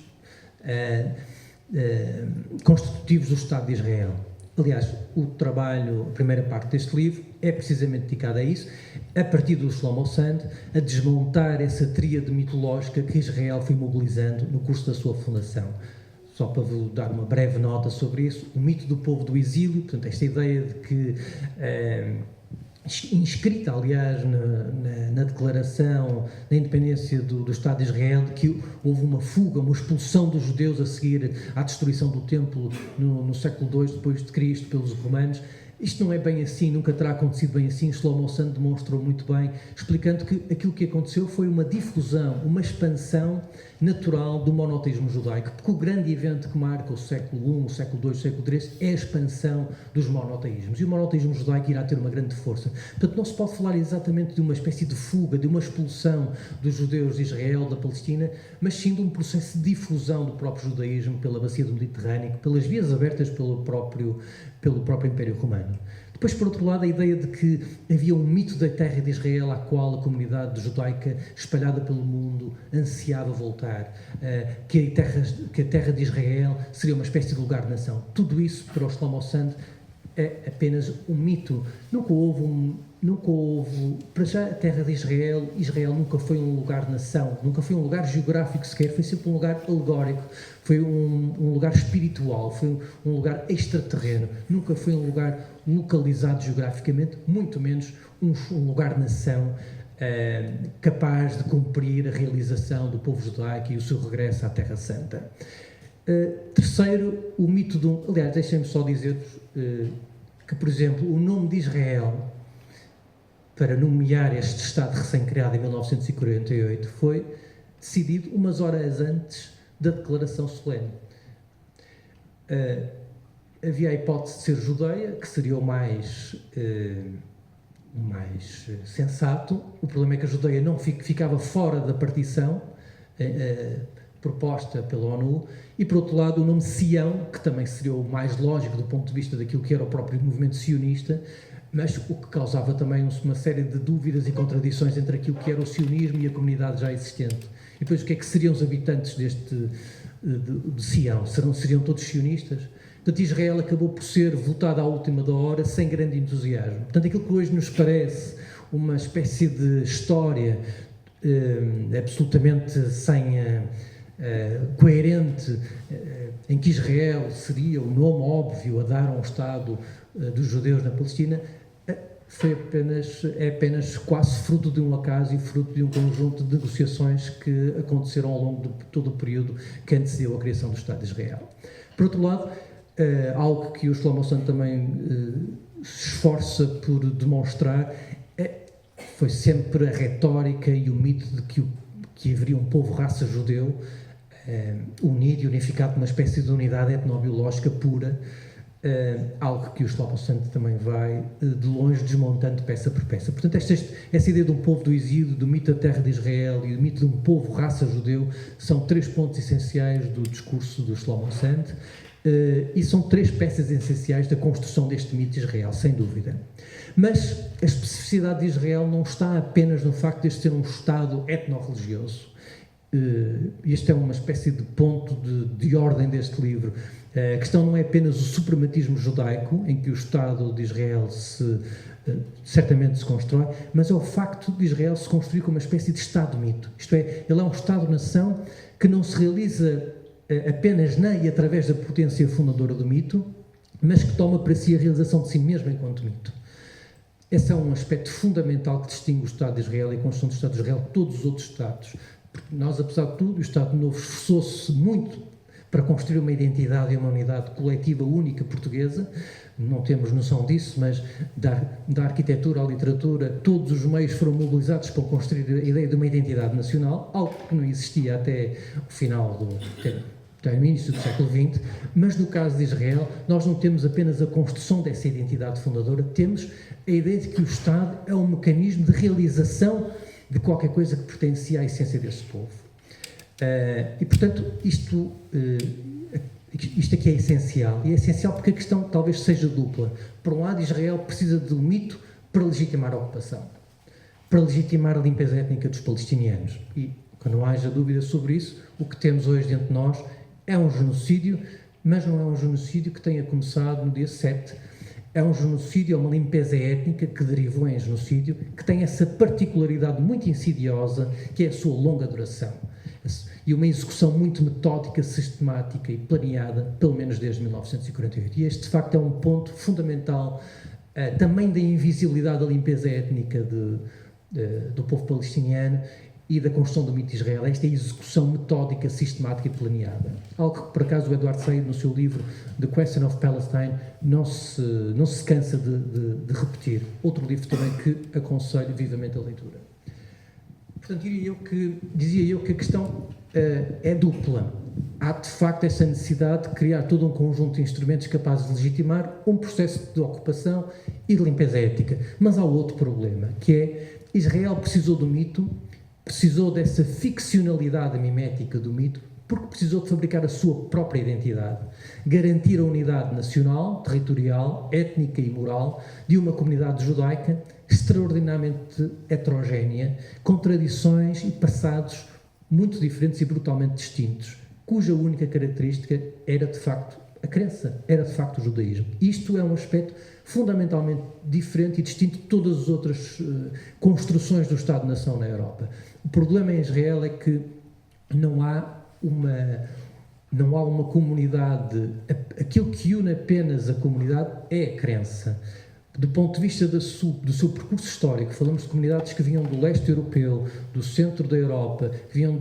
do Estado de Israel. Aliás, o trabalho, a primeira parte deste livro, é precisamente dedicada a isso, a partir do Shlomo Sand, a desmontar essa tríade mitológica que Israel foi mobilizando no curso da sua fundação. Só para vos dar uma breve nota sobre isso, o mito do povo do exílio, portanto, esta ideia de que, inscrita, aliás, na declaração da independência do Estado de Israel, de que houve uma fuga, uma expulsão dos judeus a seguir à destruição do templo no século II depois de Cristo pelos romanos. Isto não é bem assim, nunca terá acontecido bem assim. Shlomo Sand demonstrou muito bem, explicando que aquilo que aconteceu foi uma difusão, uma expansão natural do monoteísmo judaico, porque o grande evento que marca o século I, o século II, o século III é a expansão dos monoteísmos, e o monoteísmo judaico irá ter uma grande força. Portanto, não se pode falar exatamente de uma espécie de fuga, de uma expulsão dos judeus de Israel, da Palestina, mas sim de um processo de difusão do próprio judaísmo pela bacia do Mediterrâneo, pelas vias abertas pelo próprio Império Romano. Depois, por outro lado, a ideia de que havia um mito da terra de Israel à qual a comunidade judaica espalhada pelo mundo ansiava voltar, que a terra de Israel seria uma espécie de lugar de nação. Tudo isso, para o Shlomo Sand, é apenas um mito. Nunca houve, para já a terra de Israel nunca foi um lugar de nação, nunca foi um lugar geográfico sequer, foi sempre um lugar alegórico, foi um lugar espiritual, foi um lugar extraterreno, nunca foi um lugar localizado geograficamente, muito menos um lugar de nação capaz de cumprir a realização do povo judaico e o seu regresso à Terra Santa. Terceiro, o mito aliás, deixem-me só dizer-vos que, por exemplo, o nome de Israel, para nomear este Estado recém-criado em 1948, foi decidido umas horas antes da declaração solene. Havia a hipótese de ser Judeia, que seria o mais sensato. O problema é que a Judeia não ficava fora da partição proposta pela ONU, e por outro lado o nome Sião, que também seria o mais lógico do ponto de vista daquilo que era o próprio movimento sionista, mas o que causava também uma série de dúvidas e contradições entre aquilo que era o sionismo e a comunidade já existente. E depois o que é que seriam os habitantes de Sião? Seriam todos sionistas? Portanto, Israel acabou por ser votado à última da hora sem grande entusiasmo. Portanto, aquilo que hoje nos parece uma espécie de história absolutamente coerente, em que Israel seria o nome óbvio a dar a um Estado dos judeus na Palestina, é apenas quase fruto de um acaso e fruto de um conjunto de negociações que aconteceram ao longo de todo o período que antecedeu a criação do Estado de Israel. Por outro lado, algo que o Shlomo Sand também se esforça por demonstrar foi sempre a retórica e o mito de que haveria um povo raça judeu unido e unificado numa espécie de unidade etnobiológica pura, algo que o Shlomo Sand também vai de longe desmontando peça por peça. Portanto, essa ideia de um povo do exílio, do mito da terra de Israel e do mito de um povo raça judeu são 3 pontos essenciais do discurso do Shlomo Sand, e são 3 peças essenciais da construção deste mito de Israel, sem dúvida. Mas a especificidade de Israel não está apenas no facto de este ser um Estado etno-religioso. Este é uma espécie de ponto de ordem deste livro. A questão não é apenas o suprematismo judaico, em que o Estado de Israel certamente se constrói, mas é o facto de Israel se construir como uma espécie de Estado-mito. Isto é, ele é um Estado-nação que não se realiza apenas na e através da potência fundadora do mito, mas que toma para si a realização de si mesmo enquanto mito. Esse é um aspecto fundamental que distingue o Estado de Israel e a construção do Estado de Israel de todos os outros Estados. Porque nós, apesar de tudo, o Estado Novo esforçou-se muito para construir uma identidade e uma unidade coletiva única portuguesa. Não temos noção disso, mas da arquitetura à literatura, todos os meios foram mobilizados para construir a ideia de uma identidade nacional, algo que não existia até o final até o início do século XX, mas no caso de Israel, nós não temos apenas a construção dessa identidade fundadora, temos a ideia de que o Estado é um mecanismo de realização de qualquer coisa que pertencia à essência desse povo. E, portanto, isto aqui é essencial, e é essencial porque a questão talvez seja dupla. Por um lado, Israel precisa de um mito para legitimar a ocupação, para legitimar a limpeza étnica dos palestinianos. E, quando não haja dúvida sobre isso, o que temos hoje dentro de nós é um genocídio, mas não é um genocídio que tenha começado no dia 7. É um genocídio, é uma limpeza étnica que derivou em genocídio, que tem essa particularidade muito insidiosa, que é a sua longa duração. E uma execução muito metódica, sistemática e planeada, pelo menos desde 1948. E este, de facto, é um ponto fundamental também da invisibilidade da limpeza étnica do povo palestiniano e da construção do mito de Israel, esta execução metódica, sistemática e planeada. Algo que, por acaso, o Eduardo Said, no seu livro The Question of Palestine, não se cansa de repetir. Outro livro também que aconselho vivamente a leitura. Portanto, dizia eu que a questão é dupla. Há, de facto, essa necessidade de criar todo um conjunto de instrumentos capazes de legitimar um processo de ocupação e de limpeza étnica. Mas há outro problema, que é Israel precisou do mito, precisou dessa ficcionalidade mimética do mito, porque precisou de fabricar a sua própria identidade, garantir a unidade nacional, territorial, étnica e moral de uma comunidade judaica extraordinariamente heterogénea, com tradições e passados muito diferentes e brutalmente distintos, cuja única característica era, de facto, a crença, era, de facto, o judaísmo. Isto é um aspecto fundamentalmente diferente e distinto de todas as outras construções do Estado-nação na Europa. O problema em Israel é que não há uma comunidade, aquilo que une apenas a comunidade é a crença. Do ponto de vista do seu percurso histórico, falamos de comunidades que vinham do leste europeu, do centro da Europa, que vinham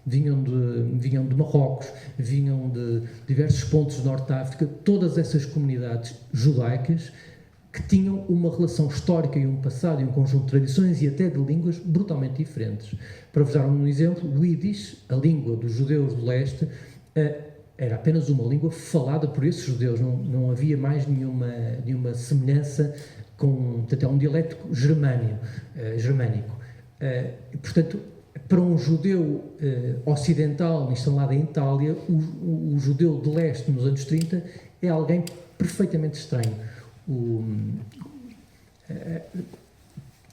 de Marrocos, vinham de diversos pontos do Norte de África, todas essas comunidades judaicas que tinham uma relação histórica e um passado e um conjunto de tradições e até de línguas brutalmente diferentes. Para vos dar um exemplo, o Yiddish, a língua dos judeus do leste, era apenas uma língua falada por esses judeus, não havia mais nenhuma semelhança portanto, é um dialecto germânico. Portanto, para um judeu ocidental instalado em Itália, o judeu de leste nos anos 30 é alguém perfeitamente estranho.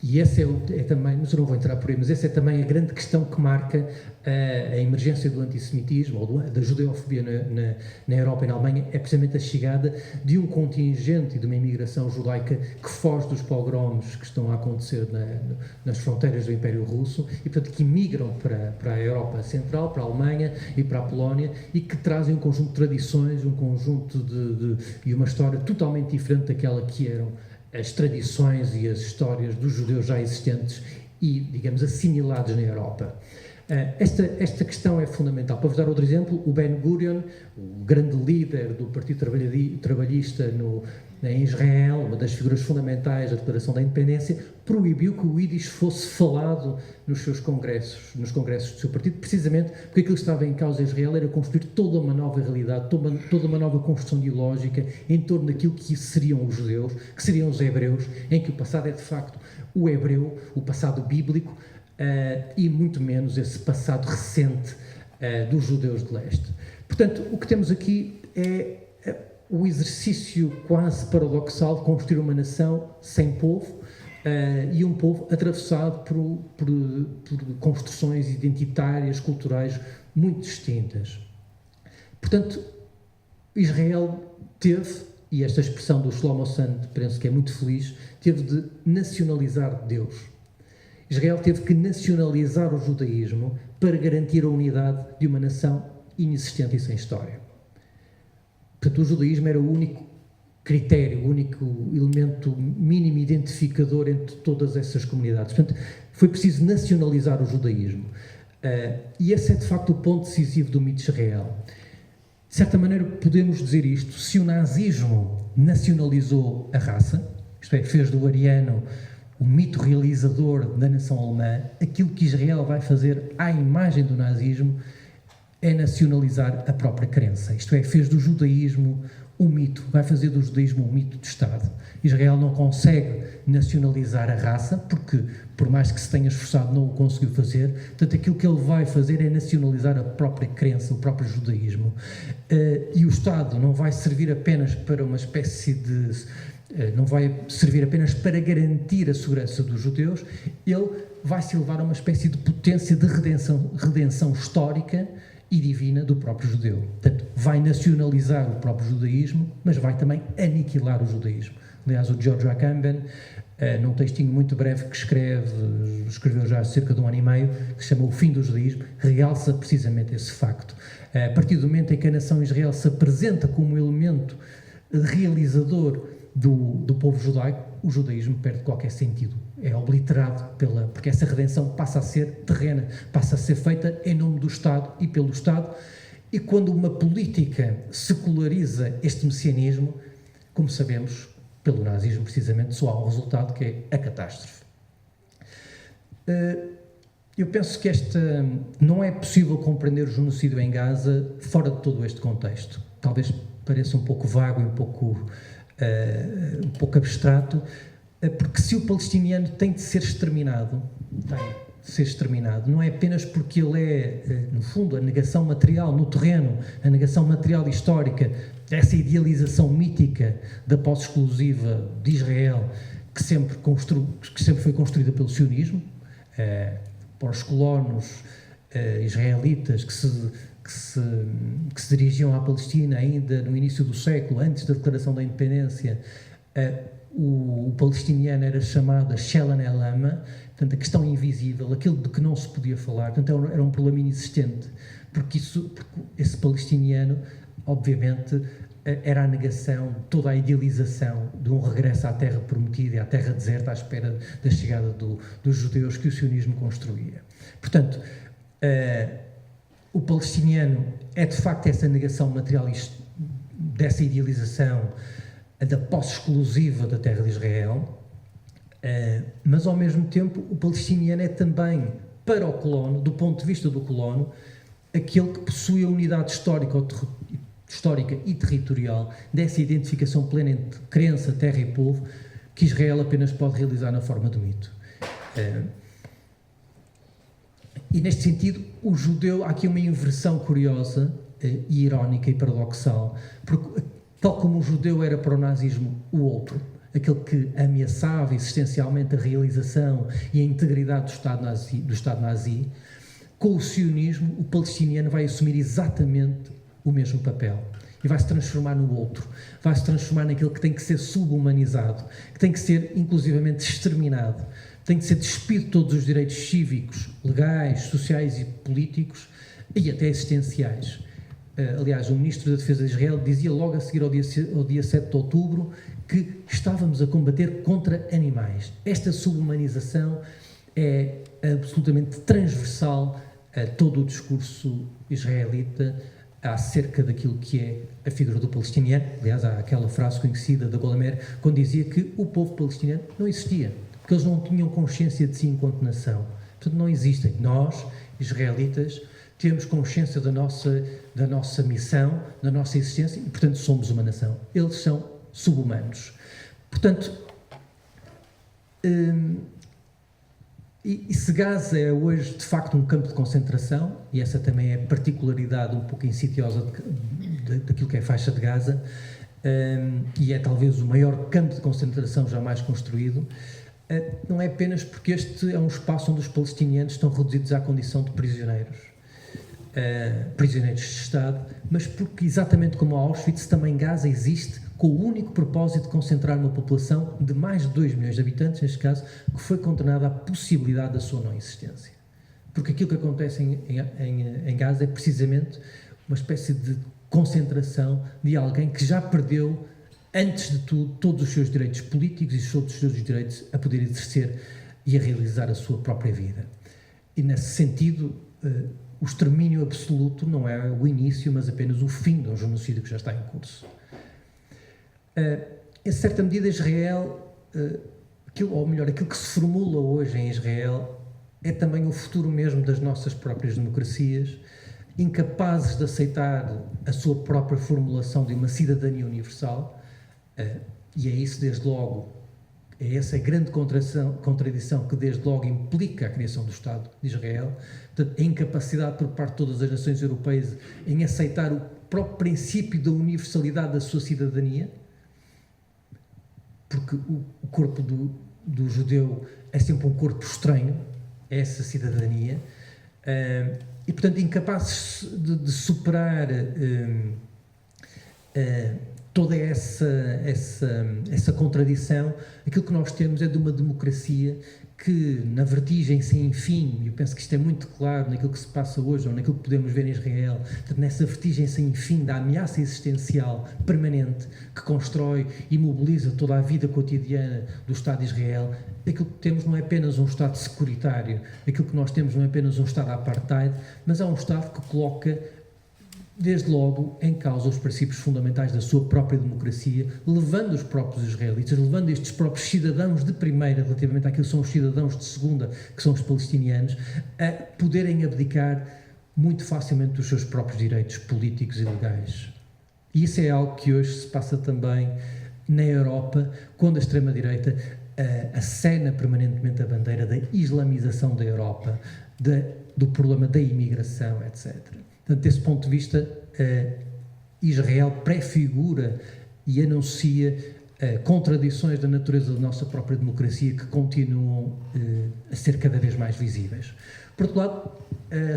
E essa é também, mas eu não vou entrar por aí, mas essa é também a grande questão que marca a emergência do antissemitismo ou da judeofobia na Europa e na Alemanha, é precisamente a chegada de um contingente e de uma imigração judaica que foge dos pogroms que estão a acontecer nas fronteiras do Império Russo e, portanto, que imigram para a Europa Central, para a Alemanha e para a Polónia e que trazem um conjunto de tradições, um conjunto e uma história totalmente diferente daquela que eram as tradições e as histórias dos judeus já existentes e, digamos, assimilados na Europa. Esta questão é fundamental. Para vos dar outro exemplo, o Ben Gurion, o grande líder do Partido Trabalhista em Israel, uma das figuras fundamentais da Declaração da Independência, proibiu que o Yiddish fosse falado nos congressos do seu partido, precisamente porque aquilo que estava em causa em Israel era construir toda uma nova realidade, toda uma nova construção ideológica em torno daquilo que seriam os judeus, que seriam os hebreus, em que o passado é de facto o hebreu, o passado bíblico, e muito menos esse passado recente dos judeus de leste. Portanto, o que temos aqui é o exercício quase paradoxal de construir uma nação sem povo e um povo atravessado por construções identitárias, culturais muito distintas. Portanto, Israel teve, e esta expressão do Shlomo Sand, penso que é muito feliz, teve de nacionalizar Deus. Israel teve que nacionalizar o judaísmo para garantir a unidade de uma nação inexistente e sem história. Portanto, o judaísmo era o único critério, o único elemento mínimo identificador entre todas essas comunidades. Portanto, foi preciso nacionalizar o judaísmo. E esse é, de facto, o ponto decisivo do mito de Israel. De certa maneira, podemos dizer isto: se o nazismo nacionalizou a raça, isto é, fez do ariano o mito realizador da nação alemã, aquilo que Israel vai fazer à imagem do nazismo é nacionalizar a própria crença. Isto é, fez do judaísmo um mito, vai fazer do judaísmo um mito de Estado. Israel não consegue nacionalizar a raça, porque, por mais que se tenha esforçado, não o conseguiu fazer. Portanto, aquilo que ele vai fazer é nacionalizar a própria crença, o próprio judaísmo. E o Estado não vai servir apenas para uma espécie de... não vai servir apenas para garantir a segurança dos judeus, ele vai se elevar a uma espécie de potência de redenção histórica e divina do próprio judeu. Portanto, vai nacionalizar o próprio judaísmo, mas vai também aniquilar o judaísmo. Aliás, o George Agamben, num textinho muito breve que escreveu já há cerca de 1 ano e meio, que se chama O Fim do Judaísmo, realça precisamente esse facto. A partir do momento em que a nação Israel se apresenta como elemento realizador do povo judaico, o judaísmo perde qualquer sentido. É obliterado porque essa redenção passa a ser terrena, passa a ser feita em nome do Estado e pelo Estado, e quando uma política seculariza este messianismo, como sabemos, pelo nazismo precisamente, só há um resultado, que é a catástrofe. Eu penso que não é possível compreender o genocídio em Gaza fora de todo este contexto. Talvez pareça um pouco vago e um pouco abstrato, porque se o palestiniano tem de ser exterminado, não é apenas porque ele é, no fundo, a negação material no terreno, a negação material histórica, essa idealização mítica da posse exclusiva de Israel, que sempre foi construída pelo sionismo, para os colonos israelitas que se dirigiam à Palestina ainda no início do século, antes da declaração da independência. O palestiniano era chamado Shelan El-Lama, portanto, a questão invisível, aquilo de que não se podia falar. Portanto, era um problema inexistente, porque esse palestiniano, obviamente, era a negação de toda a idealização de um regresso à terra prometida e à terra deserta à espera da chegada dos judeus que o sionismo construía. Portanto, o palestiniano é, de facto, essa negação material dessa idealização da posse exclusiva da terra de Israel, mas, ao mesmo tempo, o palestiniano é também, para o colono, do ponto de vista do colono, aquele que possui a unidade histórica e territorial dessa identificação plena entre crença, terra e povo,
que Israel apenas pode realizar na forma do mito. E neste sentido, o judeu, há aqui uma inversão curiosa e irónica e paradoxal, porque tal como o judeu era para o nazismo o outro, aquele que ameaçava existencialmente a realização e a integridade do Estado nazi, com o sionismo, o palestiniano vai assumir exatamente o mesmo papel e vai se transformar no outro, vai se transformar naquele que tem que ser subhumanizado, que tem que ser inclusivamente exterminado, tem que ser despido de todos os direitos cívicos, legais, sociais e políticos e até existenciais. Aliás, o Ministro da Defesa de Israel dizia logo a seguir ao dia 7 de outubro que estávamos a combater contra animais. Esta subhumanização é absolutamente transversal a todo o discurso israelita acerca daquilo que é a figura do palestiniano. Aliás, há aquela frase conhecida da Golda Meir, quando dizia que o povo palestiniano não existia, porque eles não tinham consciência de si enquanto nação. Portanto, não existem. Nós, israelitas, temos consciência da nossa missão, da nossa existência e, portanto, somos uma nação. Eles são subhumanos. Portanto, e se Gaza é hoje, de facto, um campo de concentração, e essa também é a particularidade um pouco insidiosa daquilo que é a faixa de Gaza, e é talvez o maior campo de concentração jamais construído, não é apenas porque este é um espaço onde os palestinianos estão reduzidos à condição de prisioneiros de Estado, mas porque, exatamente como Auschwitz, também Gaza existe com o único propósito de concentrar uma população de mais de 2 milhões de habitantes, neste caso, que foi condenada à possibilidade da sua não existência. Porque aquilo que acontece em Gaza é precisamente uma espécie de concentração de alguém que já perdeu, antes de tudo, todos os seus direitos políticos e todos os seus direitos a poder exercer e a realizar a sua própria vida. E, nesse sentido, o extermínio absoluto não é o início, mas apenas o fim de um genocídio que já está em curso. Em certa medida, Israel, aquilo que se formula hoje em Israel é também o futuro mesmo das nossas próprias democracias, incapazes de aceitar a sua própria formulação de uma cidadania universal, e é isso, desde logo, é essa grande contradição que desde logo implica a criação do Estado de Israel, portanto, a incapacidade por parte de todas as nações europeias em aceitar o próprio princípio da universalidade da sua cidadania, porque o corpo do judeu é sempre um corpo estranho, é essa cidadania, e portanto incapazes de superar toda essa contradição. Aquilo que nós temos é de uma democracia que, na vertigem sem fim, e eu penso que isto é muito claro naquilo que se passa hoje, ou naquilo que podemos ver em Israel, portanto, nessa vertigem sem fim da ameaça existencial permanente que constrói e mobiliza toda a vida cotidiana do Estado de Israel, aquilo que temos não é apenas um Estado securitário, aquilo que nós temos não é apenas um Estado apartheid, mas é um Estado que coloca desde logo em causa os princípios fundamentais da sua própria democracia, levando os próprios israelitas, levando estes próprios cidadãos de primeira, relativamente àquilo que são os cidadãos de segunda, que são os palestinianos, a poderem abdicar muito facilmente dos seus próprios direitos políticos e legais. E isso é algo que hoje se passa também na Europa, quando a extrema-direita acena permanentemente a bandeira da islamização da Europa, do problema da imigração, etc. Portanto, desse ponto de vista, Israel prefigura e anuncia contradições da natureza da nossa própria democracia que continuam a ser cada vez mais visíveis. Por outro lado,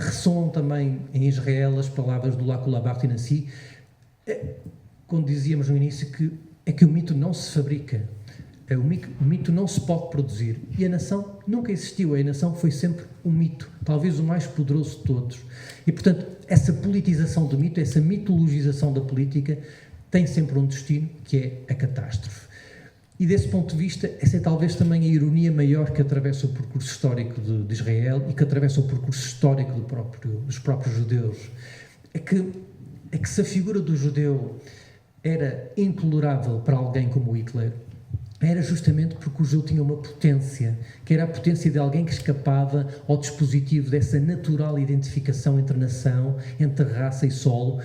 ressoam também em Israel as palavras do Lakula Bartinassi, quando dizíamos no início que o mito não se fabrica, o mito não se pode produzir, e a nação nunca existiu, a nação foi sempre um mito, talvez o mais poderoso de todos, e portanto essa politização do mito, essa mitologização da política tem sempre um destino, que é a catástrofe. E desse ponto de vista, essa é talvez também a ironia maior que atravessa o percurso histórico de Israel e que atravessa o percurso histórico dos próprios judeus, é que se a figura do judeu era intolerável para alguém como Hitler, era justamente porque o judeu tinha uma potência, que era a potência de alguém que escapava ao dispositivo dessa natural identificação entre nação, entre raça e solo,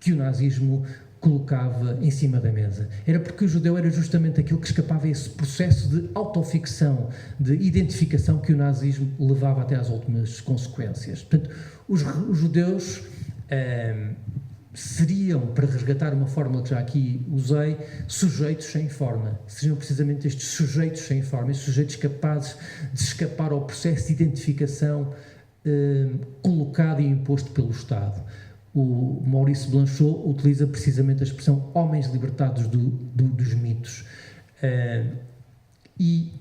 que o nazismo colocava em cima da mesa. Era porque o judeu era justamente aquilo que escapava a esse processo de autoficção, de identificação que o nazismo levava até às últimas consequências. Portanto, os judeus seriam, para resgatar uma fórmula que já aqui usei, sujeitos sem forma. Seriam precisamente estes sujeitos sem forma, estes sujeitos capazes de escapar ao processo de identificação colocado e imposto pelo Estado. O Maurice Blanchot utiliza precisamente a expressão homens libertados dos mitos. E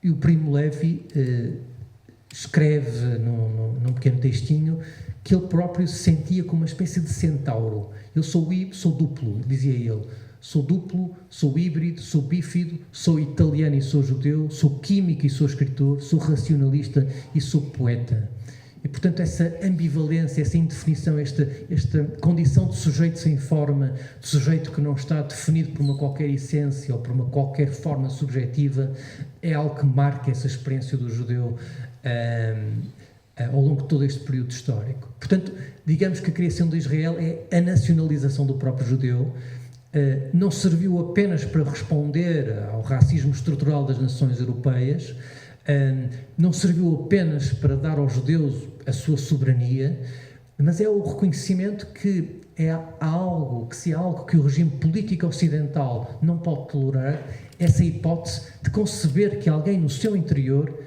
o Primo Levi escreve num pequeno textinho que ele próprio se sentia como uma espécie de centauro. Eu sou duplo, dizia ele. Sou duplo, sou híbrido, sou bífido, sou italiano e sou judeu, sou químico e sou escritor, sou racionalista e sou poeta. E, portanto, essa ambivalência, essa indefinição, esta condição de sujeito sem forma, de sujeito que não está definido por uma qualquer essência ou por uma qualquer forma subjetiva, é algo que marca essa experiência do judeu ao longo de todo este período histórico. Portanto, digamos que a criação de Israel é a nacionalização do próprio judeu. Não serviu apenas para responder ao racismo estrutural das nações europeias, não serviu apenas para dar aos judeus a sua soberania, mas é o reconhecimento que se há algo que o regime político ocidental não pode tolerar, essa hipótese de conceber que alguém no seu interior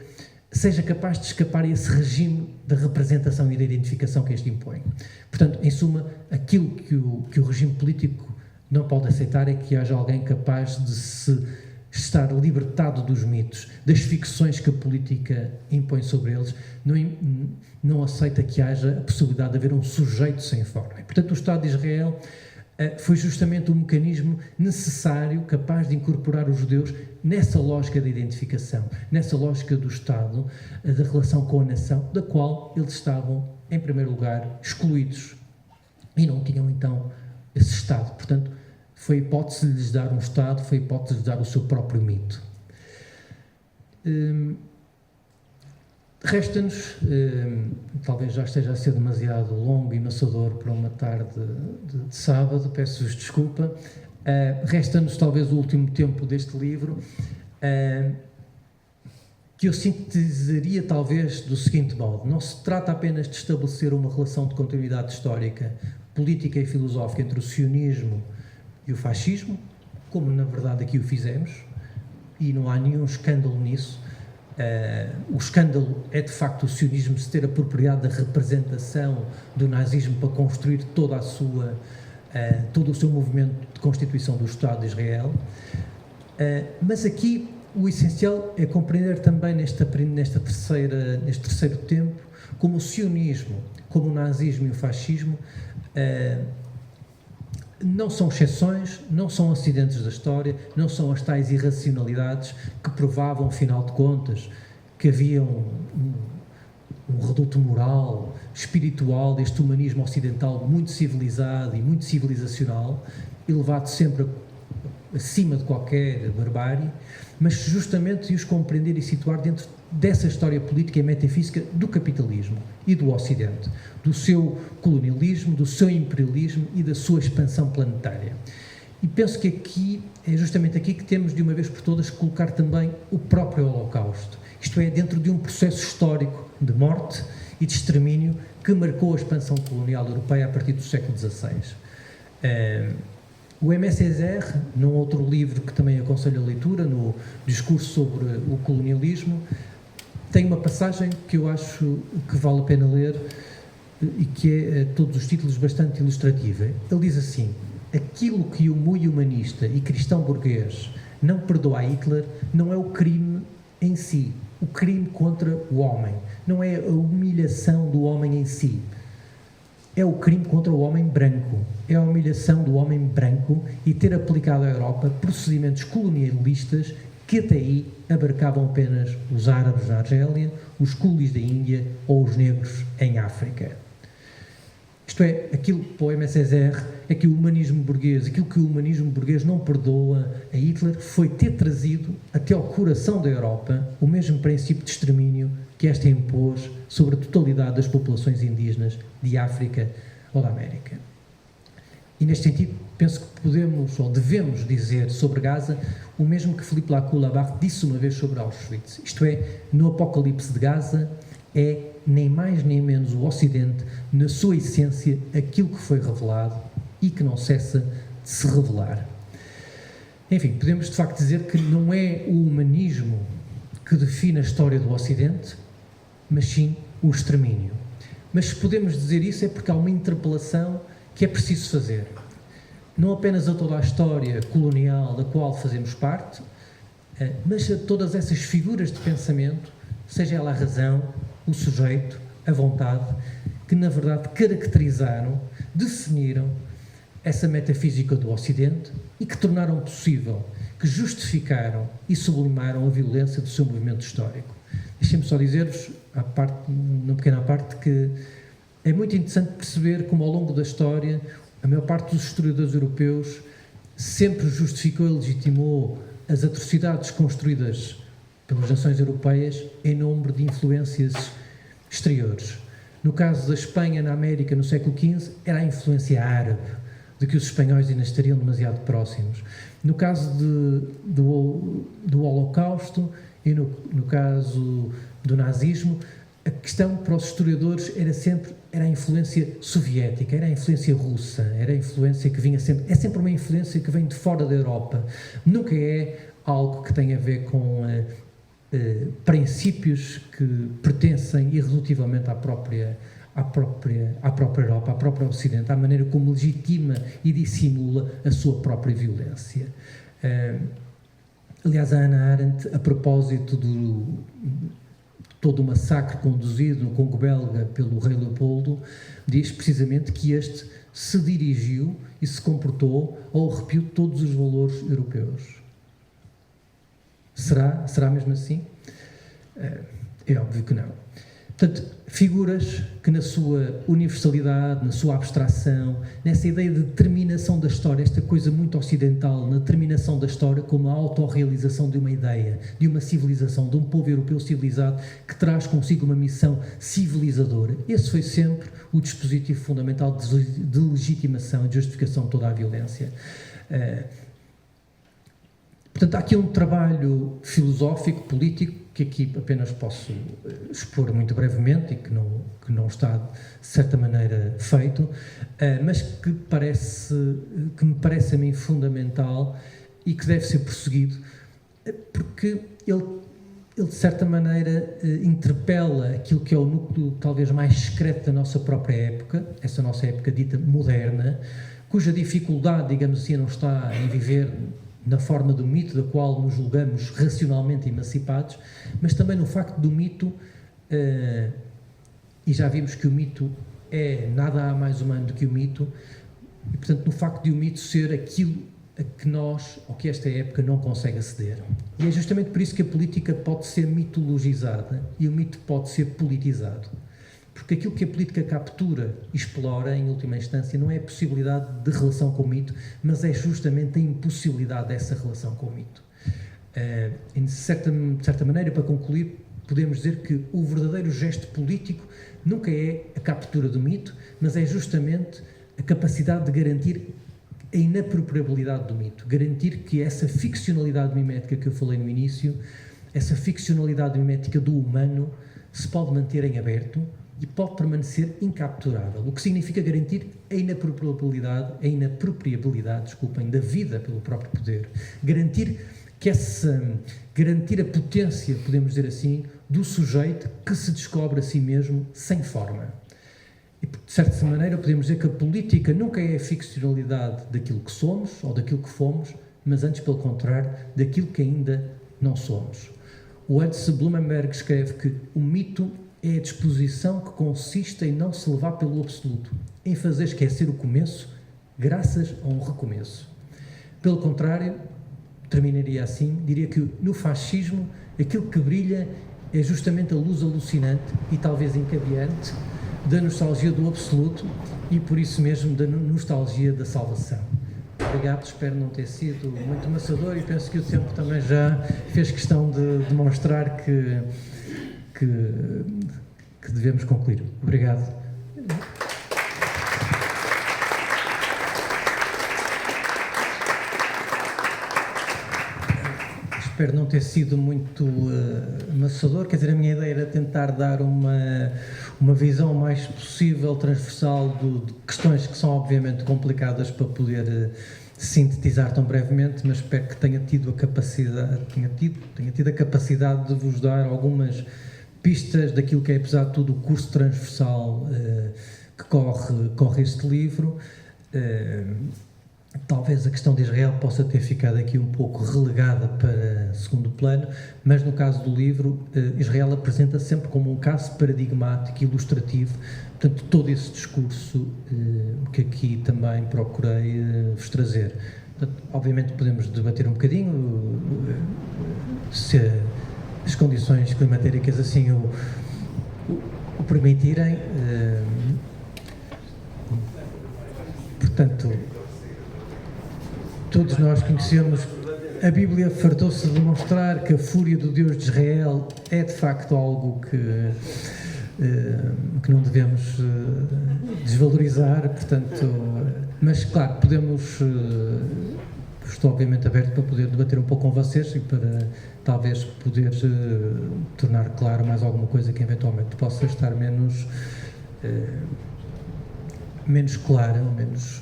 seja capaz de escapar a esse regime da representação e da identificação que este impõe. Portanto, em suma, aquilo que o regime político não pode aceitar é que haja alguém capaz de se estar libertado dos mitos, das ficções que a política impõe sobre eles, não aceita que haja a possibilidade de haver um sujeito sem forma. E, portanto, o Estado de Israel foi justamente o mecanismo necessário, capaz de incorporar os judeus nessa lógica de identificação, nessa lógica do Estado, da relação com a nação, da qual eles estavam, em primeiro lugar, excluídos e não tinham, então, esse Estado. Portanto, foi a hipótese de lhes dar um Estado, foi a hipótese de lhes dar o seu próprio mito. Resta-nos, talvez já esteja a ser demasiado longo e maçador para uma tarde de sábado, peço-vos desculpa, resta-nos talvez o último tempo deste livro, que eu sintetizaria talvez do seguinte modo: não se trata apenas de estabelecer uma relação de continuidade histórica, política e filosófica entre o sionismo e o fascismo, como na verdade aqui o fizemos, e não há nenhum escândalo nisso. O escândalo é de facto o sionismo se ter apropriado da representação do nazismo para construir todo o seu movimento de constituição do Estado de Israel, mas aqui o essencial é compreender também neste terceiro tempo como o sionismo, como o nazismo e o fascismo não são exceções, não são acidentes da história, não são as tais irracionalidades que provavam, afinal de contas, que havia um reduto moral, espiritual deste humanismo ocidental muito civilizado e muito civilizacional, elevado sempre acima de qualquer barbárie, mas justamente de os compreender e situar dentro dessa história política e metafísica do capitalismo e do Ocidente, do seu colonialismo, do seu imperialismo e da sua expansão planetária. E penso que aqui, é justamente aqui que temos de uma vez por todas que colocar também o próprio Holocausto, isto é, dentro de um processo histórico de morte e de extermínio que marcou a expansão colonial europeia a partir do século XVI. O Aimé Césaire, num outro livro que também aconselho a leitura, no discurso sobre o colonialismo, tem uma passagem que eu acho que vale a pena ler e que é, todos os títulos, bastante ilustrativa. Ele diz assim: aquilo que o muito humanista e cristão burguês não perdoa a Hitler não é o crime em si, o crime contra o homem, não é a humilhação do homem em si, é o crime contra o homem branco, é a humilhação do homem branco e ter aplicado à Europa procedimentos colonialistas que até aí abarcavam apenas os árabes na Argélia, os coolies da Índia ou os negros em África. Isto é, aquilo para o Aimé Césaire é que o humanismo burguês, aquilo que o humanismo burguês não perdoa a Hitler foi ter trazido até ao coração da Europa o mesmo princípio de extermínio que esta impôs sobre a totalidade das populações indígenas de África ou da América. E neste sentido, penso que podemos ou devemos dizer sobre Gaza o mesmo que Philippe Lacour-Labarthe disse uma vez sobre Auschwitz. Isto é, no Apocalipse de Gaza é nem mais nem menos o Ocidente, na sua essência, aquilo que foi revelado e que não cessa de se revelar. Enfim, podemos de facto dizer que não é o humanismo que define a história do Ocidente, mas sim o extermínio. Mas se podemos dizer isso é porque há uma interpelação que é preciso fazer. Não apenas a toda a história colonial da qual fazemos parte, mas a todas essas figuras de pensamento, seja ela a razão, o sujeito, a vontade, que na verdade caracterizaram, definiram essa metafísica do Ocidente e que tornaram possível, que justificaram e sublimaram a violência do seu movimento histórico. Deixem-me só dizer-vos, numa pequena parte, que é muito interessante perceber como ao longo da história a maior parte dos historiadores europeus sempre justificou e legitimou as atrocidades construídas pelas nações europeias em nome de influências exteriores. No caso da Espanha na América no século XV, era a influência árabe, de que os espanhóis ainda estariam demasiado próximos. No caso do Holocausto e no caso do nazismo, a questão para os historiadores era a influência soviética, era a influência russa, era a influência que vinha sempre, é sempre uma influência que vem de fora da Europa, nunca é algo que tenha a ver com princípios que pertencem irredutivamente à própria Europa, à própria Ocidente, à maneira como legitima e dissimula a sua própria violência. Aliás, a Hannah Arendt, a propósito de todo o massacre conduzido no Congo belga pelo rei Leopoldo, diz precisamente que este se dirigiu e se comportou ao arrepio de todos os valores europeus. Será mesmo assim? É óbvio que não. Portanto, figuras que na sua universalidade, na sua abstração, nessa ideia de determinação da história, esta coisa muito ocidental, na determinação da história como a autorrealização de uma ideia, de uma civilização, de um povo europeu civilizado que traz consigo uma missão civilizadora. Esse foi sempre o dispositivo fundamental de legitimação e de justificação de toda a violência. Portanto, há aqui um trabalho filosófico, político, que aqui apenas posso expor muito brevemente e que não está, de certa maneira, feito, mas que me parece a mim fundamental e que deve ser prosseguido, porque ele de certa maneira, interpela aquilo que é o núcleo talvez mais secreto da nossa própria época, essa nossa época dita moderna, cuja dificuldade, digamos assim, não está em viver na forma do mito da qual nos julgamos racionalmente emancipados, mas também no facto do mito, e já vimos que o mito é nada mais humano do que o mito, e portanto no facto de o mito ser aquilo a que nós, ou que esta época não consegue aceder. E é justamente por isso que a política pode ser mitologizada e o mito pode ser politizado. Porque aquilo que a política captura e explora, em última instância, não é a possibilidade de relação com o mito, mas é justamente a impossibilidade dessa relação com o mito. De certa maneira, para concluir, podemos dizer que o verdadeiro gesto político nunca é a captura do mito, mas é justamente a capacidade de garantir a inapropriabilidade do mito, garantir que essa ficcionalidade mimética que eu falei no início, essa ficcionalidade mimética do humano, se pode manter em aberto e pode permanecer incapturável, o que significa garantir a inapropriabilidade da vida pelo próprio poder, garantir a potência, podemos dizer assim, do sujeito que se descobre a si mesmo sem forma. E, de certa maneira, podemos dizer que a política nunca é a ficcionalidade daquilo que somos ou daquilo que fomos, mas antes, pelo contrário, daquilo que ainda não somos. O Ernst Blumenberg escreve que o mito é a disposição que consiste em não se levar pelo absoluto, em fazer esquecer o começo, graças a um recomeço. Pelo contrário, terminaria assim, diria que no fascismo aquilo que brilha é justamente a luz alucinante e talvez encadeante da nostalgia do absoluto e por isso mesmo da nostalgia da salvação. Obrigado, espero não ter sido muito maçador e penso que o tempo também já fez questão de demonstrar que devemos concluir. Obrigado. espero não ter sido muito amassador. Quer dizer, a minha ideia era tentar dar uma visão mais possível, transversal, de questões que são obviamente complicadas para poder sintetizar tão brevemente, mas espero que tenha tido a capacidade, tenha tido a capacidade de vos dar algumas pistas daquilo que é, apesar de tudo, o curso transversal que corre este livro. Talvez a questão de Israel possa ter ficado aqui um pouco relegada para segundo plano, mas no caso do livro, Israel apresenta sempre como um caso paradigmático, ilustrativo, portanto, todo esse discurso que aqui também procurei vos trazer. Portanto, obviamente podemos debater um bocadinho se as condições climatéricas assim o permitirem. Portanto, todos nós conhecemos, a Bíblia fartou-se de demonstrar que a fúria do Deus de Israel é de facto algo que não devemos desvalorizar, portanto, mas claro, podemos, estou obviamente aberto para poder debater um pouco com vocês e para talvez poder tornar claro mais alguma coisa que eventualmente possa estar menos clara, ou menos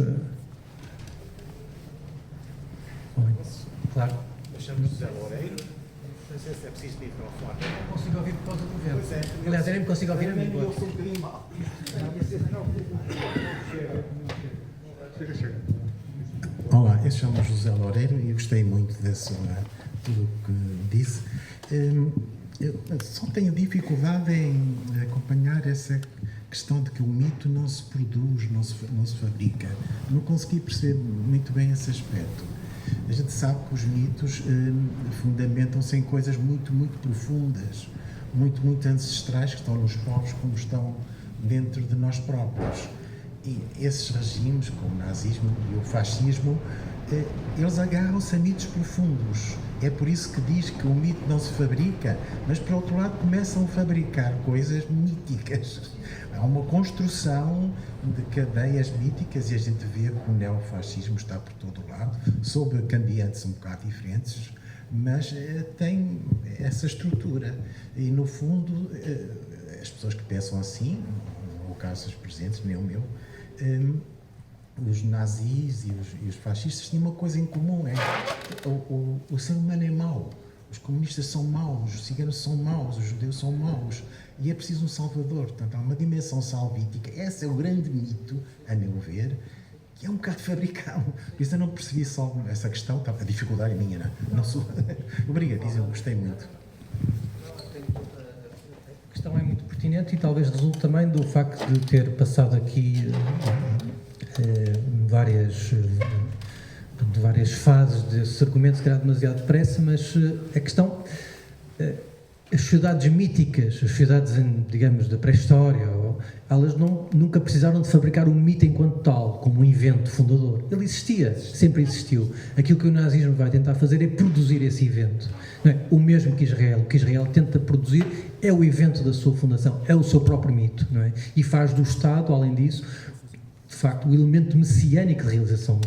claro.
Deixamos José Loureiro. Não sei se é preciso microfone.
Não consigo ouvir por causa do vento.
Pois é.
Aliás, eu nem me consigo ouvir a mim.
Eu sou um bocadinho mal. Olá, eu chamo José Loureiro e gostei muito desse tudo o que disse. Eu só tenho dificuldade em acompanhar essa questão de que o mito não se produz, não se fabrica. Não consegui perceber muito bem esse aspecto. A gente sabe que os mitos fundamentam-se em coisas muito, muito profundas, muito, muito ancestrais, que estão nos povos como estão dentro de nós próprios. E esses regimes, como o nazismo e o fascismo, eles agarram-se a mitos profundos. É por isso que diz que o mito não se fabrica, mas, por outro lado, começam a fabricar coisas míticas. Há uma construção de cadeias míticas e a gente vê que o neofascismo está por todo o lado, sob cambiantes um bocado diferentes, mas tem essa estrutura. E, no fundo, as pessoas que pensam assim, não é o caso dos presentes, nem o meu, os nazis e os fascistas tinham uma coisa em comum, o ser humano é mau. Os comunistas são maus, os ciganos são maus, os judeus são maus. E é preciso um salvador. Portanto, há uma dimensão salvífica. Esse é o grande mito, a meu ver, que é um bocado fabricado. Por isso eu não percebi só essa questão. A dificuldade é minha, não sou... Obrigadíssimo, gostei muito.
A questão é muito pertinente e talvez resulte também do facto de ter passado aqui de várias fases desse argumento, se calhar demasiado depressa, mas a questão, as sociedades míticas, as sociedades, digamos, da pré-história, elas nunca precisaram de fabricar um mito enquanto tal, como um evento fundador. Ele existia, sempre existiu. Aquilo que o nazismo vai tentar fazer é produzir esse evento. Não é? O mesmo que Israel. O que Israel tenta produzir é o evento da sua fundação, é o seu próprio mito, não é? E faz do Estado, além disso, de facto, o elemento messiânico de realização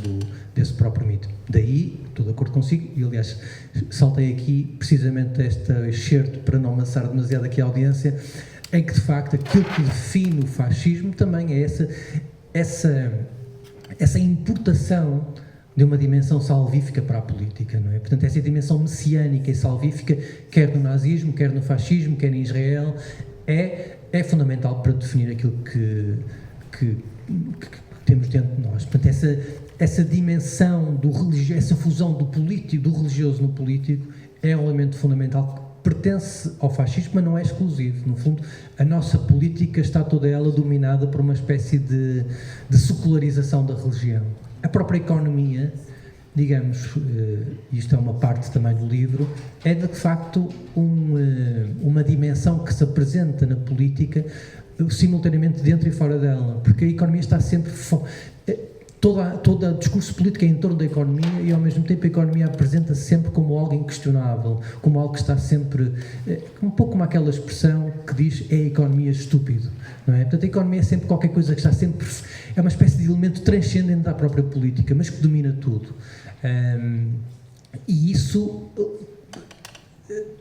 desse próprio mito. Daí, estou de acordo consigo, e aliás, saltei aqui precisamente este excerto para não amassar demasiado aqui a audiência, em que, de facto, aquilo que define o fascismo também é essa importação de uma dimensão salvífica para a política, não é? Portanto, essa dimensão messiânica e salvífica, quer no nazismo, quer no fascismo, quer em Israel, é fundamental para definir aquilo que temos dentro de nós. Portanto, essa dimensão do religioso, essa fusão do político, do religioso no político, é um elemento fundamental que pertence ao fascismo, mas não é exclusivo. No fundo, a nossa política está toda ela dominada por uma espécie de secularização da religião. A própria economia, digamos, isto é uma parte também do livro, é de facto uma dimensão que se apresenta na política simultaneamente dentro e fora dela, porque a economia está sempre todo o discurso político é em torno da economia e ao mesmo tempo a economia apresenta-se sempre como algo inquestionável, como algo que está sempre, um pouco como aquela expressão que diz é a economia estúpido, não é? Portanto, a economia é sempre qualquer coisa que está sempre, é uma espécie de elemento transcendente da própria política, mas que domina tudo. E isso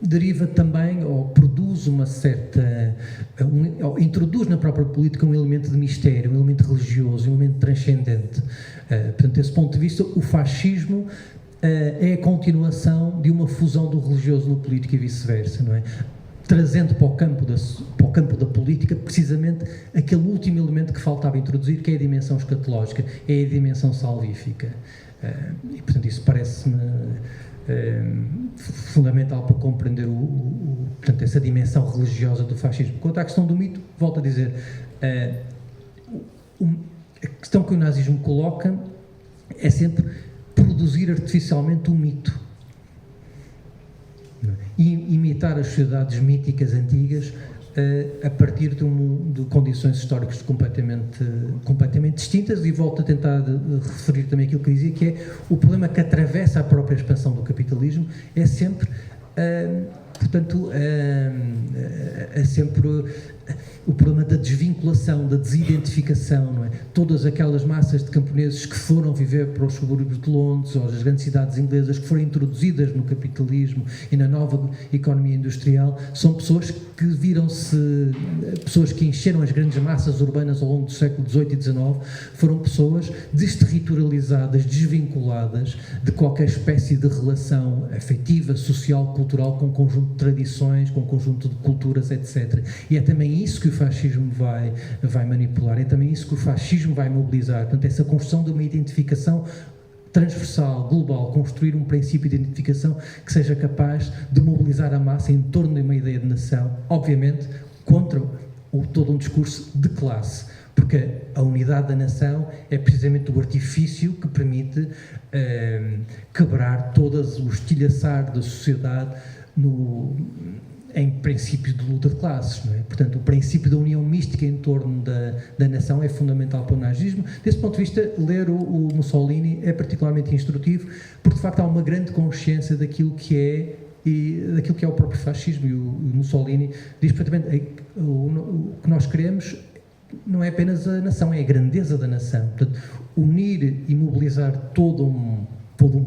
deriva também, ou produz uma certa, ou introduz na própria política um elemento de mistério, um elemento religioso, um elemento transcendente. Portanto, desse ponto de vista, o fascismo é a continuação de uma fusão do religioso no político e vice-versa, não é? Trazendo para o campo da política precisamente aquele último elemento que faltava introduzir, que é a dimensão escatológica, é a dimensão salvífica. E, portanto, isso parece-me fundamental para compreender portanto, essa dimensão religiosa do fascismo. Quanto à questão do mito, volto a dizer, a questão que o nazismo coloca é sempre produzir artificialmente um mito. E imitar as sociedades míticas antigas a partir de condições históricas completamente distintas, e volto a tentar referir também aquilo que dizia, que é o problema que atravessa a própria expansão do capitalismo, é sempre, portanto, é sempre o problema da desvinculação, da desidentificação, não é? Todas aquelas massas de camponeses que foram viver para os subúrbios de Londres ou as grandes cidades inglesas, que foram introduzidas no capitalismo e na nova economia industrial, são pessoas que viram-se, pessoas que encheram as grandes massas urbanas ao longo do século XVIII e XIX, foram pessoas desterritorializadas, desvinculadas de qualquer espécie de relação afetiva, social, cultural, com um conjunto de tradições, com um conjunto de culturas, etc. E é também isso que o fascismo vai manipular, é também isso que o fascismo vai mobilizar. Portanto, essa construção de uma identificação transversal, global, construir um princípio de identificação que seja capaz de mobilizar a massa em torno de uma ideia de nação, obviamente contra todo um discurso de classe, porque a unidade da nação é precisamente o artifício que permite quebrar todo o estilhaçar da sociedade em princípios de luta de classes, não é? Portanto, o princípio da união mística em torno da nação é fundamental para o nazismo. Desse ponto de vista, ler o Mussolini é particularmente instrutivo, porque de facto há uma grande consciência daquilo que é o próprio fascismo, e o Mussolini diz perfeitamente o que nós queremos não é apenas a nação, é a grandeza da nação. Portanto, unir e mobilizar todo um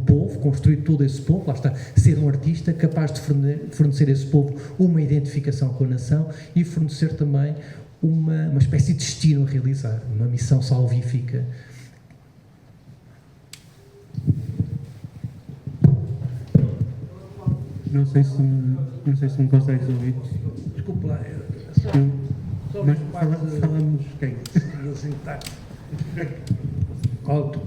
povo, construir todo esse povo, lá está, ser um artista capaz de fornecer a esse povo uma identificação com a nação e fornecer também uma espécie de destino a realizar, uma missão salvífica.
Não sei se me consegues ouvir.
Desculpa lá,
Mas falamos quem?
Alto.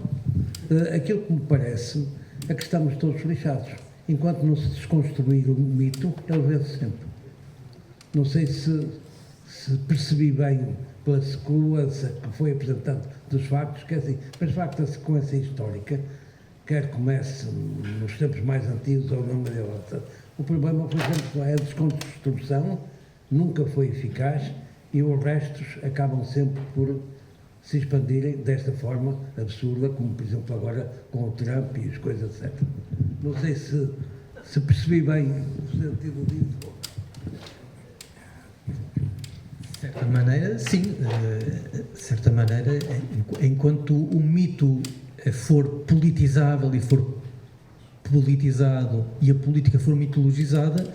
Aquilo que me parece é que estamos todos lixados. Enquanto não se desconstruir o mito, ele vence sempre. Não sei se percebi bem pela sequência que foi apresentado dos factos, que é assim, mas de facto a sequência histórica, quer comece nos tempos mais antigos ou na medieval, o problema, por exemplo, é a desconstrução, nunca foi eficaz, e os restos acabam sempre por se expandirem desta forma absurda, como por exemplo agora com o Trump e as coisas, etc. Não sei se percebi bem o sentido disso.
De certa maneira, sim. De certa maneira, enquanto o mito for politizável e for politizado e a política for mitologizada,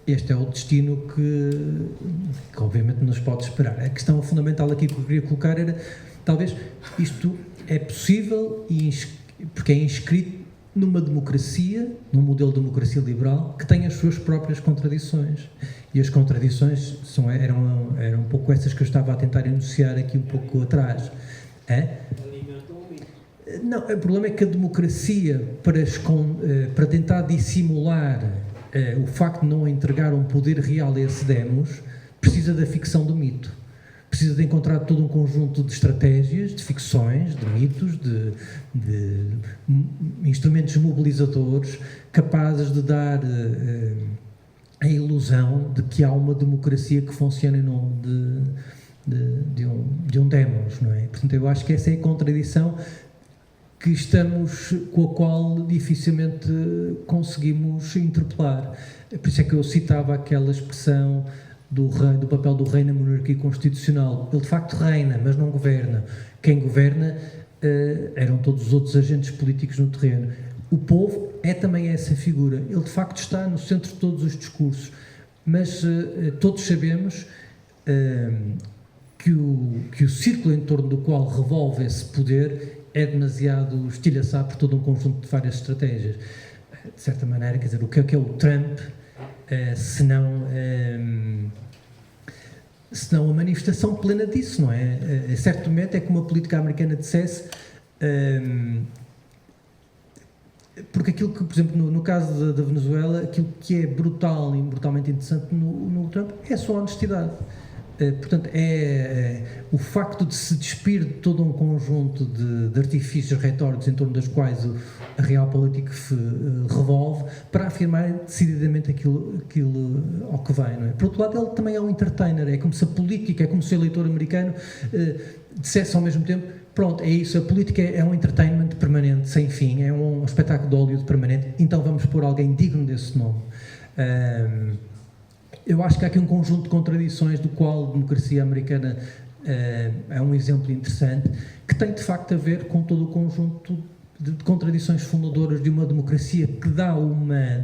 este é o destino que obviamente nos pode esperar. A questão fundamental aqui que eu queria colocar era, talvez, isto é possível porque é inscrito numa democracia, num modelo de democracia liberal, que tem as suas próprias contradições. E as contradições eram um pouco essas que eu estava a tentar enunciar aqui um pouco atrás. Não, o problema é que a democracia, para tentar dissimular o facto de não entregar um poder real a esse demos, precisa da ficção do mito. Precisa de encontrar todo um conjunto de estratégias, de ficções, de mitos, de instrumentos mobilizadores capazes de dar a ilusão de que há uma democracia que funciona em nome de um demos, não é? Portanto, eu acho que essa é a contradição com a qual dificilmente conseguimos interpelar. Por isso é que eu citava aquela expressão do papel do rei na monarquia constitucional. Ele de facto reina, mas não governa. Quem governa eram todos os outros agentes políticos no terreno. O povo é também essa figura. Ele, de facto, está no centro de todos os discursos, mas todos sabemos que o círculo em torno do qual revolve esse poder é demasiado estilhaçado por todo um conjunto de várias estratégias. De certa maneira, quer dizer, o que é o Trump, senão a manifestação plena disso, não é? Certamente é como a política americana dissesse, porque aquilo que, por exemplo, no caso da Venezuela, aquilo que é brutal e brutalmente interessante no Trump é a sua honestidade. Portanto, o facto de se despir de todo um conjunto de artifícios retóricos em torno dos quais a realpolitik revolve para afirmar decididamente aquilo ao que vem, não é? Por outro lado, ele também é um entertainer, é como se a política, é como se o eleitor americano dissesse ao mesmo tempo: pronto, é isso, a política é um entertainment permanente, sem fim, é um espetáculo de Hollywood permanente, então vamos pôr alguém digno desse nome. Eu acho que há aqui um conjunto de contradições do qual a democracia americana é um exemplo interessante, que tem de facto a ver com todo o conjunto de contradições fundadoras de uma democracia que dá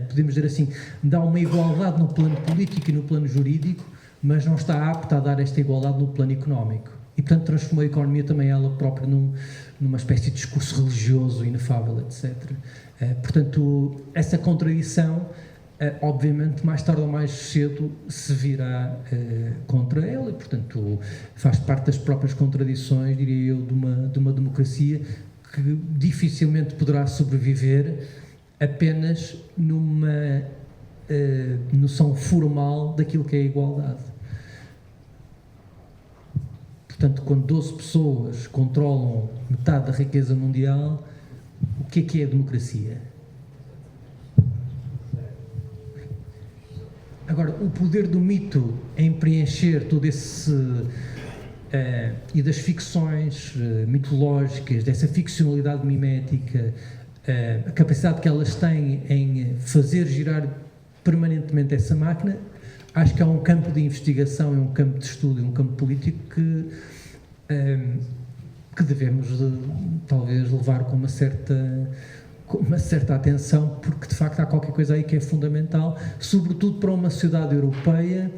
podemos dizer assim, dá uma igualdade no plano político e no plano jurídico, mas não está apta a dar esta igualdade no plano económico. E, portanto, transformou a economia também ela própria numa espécie de discurso religioso, inefável, etc. Portanto, essa contradição, obviamente, mais tarde ou mais cedo se virá contra ela, e, portanto, faz parte das próprias contradições, diria eu, de uma democracia que dificilmente poderá sobreviver apenas numa noção formal daquilo que é a igualdade. Portanto, quando 12 pessoas controlam metade da riqueza mundial, o que é a democracia? Agora, o poder do mito em preencher todo esse... e das ficções mitológicas, dessa ficcionalidade mimética, a capacidade que elas têm em fazer girar permanentemente essa máquina, acho que há um campo de investigação, é um campo de estudo, é um campo político que devemos talvez levar com uma certa atenção, porque de facto há qualquer coisa aí que é fundamental, sobretudo para uma sociedade europeia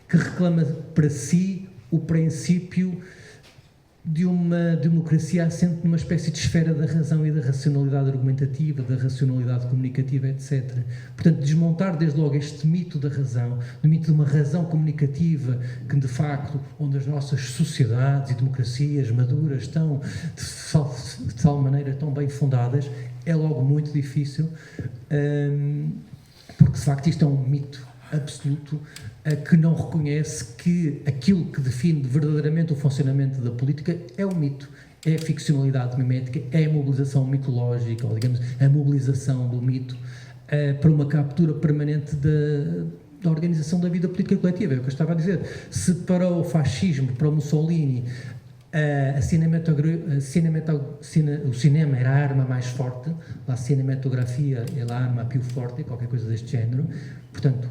que reclama para si o princípio de uma democracia assente numa espécie de esfera da razão e da racionalidade argumentativa, da racionalidade comunicativa, etc. Portanto, desmontar desde logo este mito da razão, do mito de uma razão comunicativa que, de facto, onde as nossas sociedades e democracias maduras estão de tal maneira tão bem fundadas, é logo muito difícil, porque, de facto, isto é um mito absoluto que não reconhece que aquilo que define verdadeiramente o funcionamento da política é o mito, é a ficcionalidade mimética, é a mobilização mitológica, ou digamos, a mobilização do mito para uma captura permanente da organização da vida política coletiva. É o que eu estava a dizer. Se para o fascismo, para o Mussolini, o cinema era a arma mais forte, a cinematografia era a arma più forte, qualquer coisa deste género, portanto,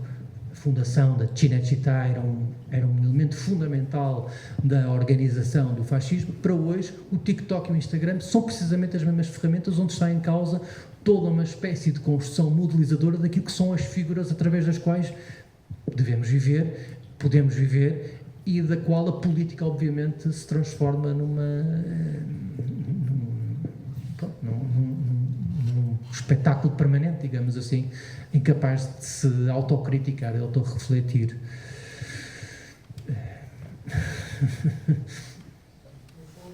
fundação da Cinecittà era um elemento fundamental da organização do fascismo. Para hoje, o TikTok e o Instagram são precisamente as mesmas ferramentas onde está em causa toda uma espécie de construção modelizadora daquilo que são as figuras através das quais devemos viver, podemos viver, e da qual a política, obviamente, se transforma num espetáculo permanente, digamos assim, incapaz de se autocriticar, de autorrefletir.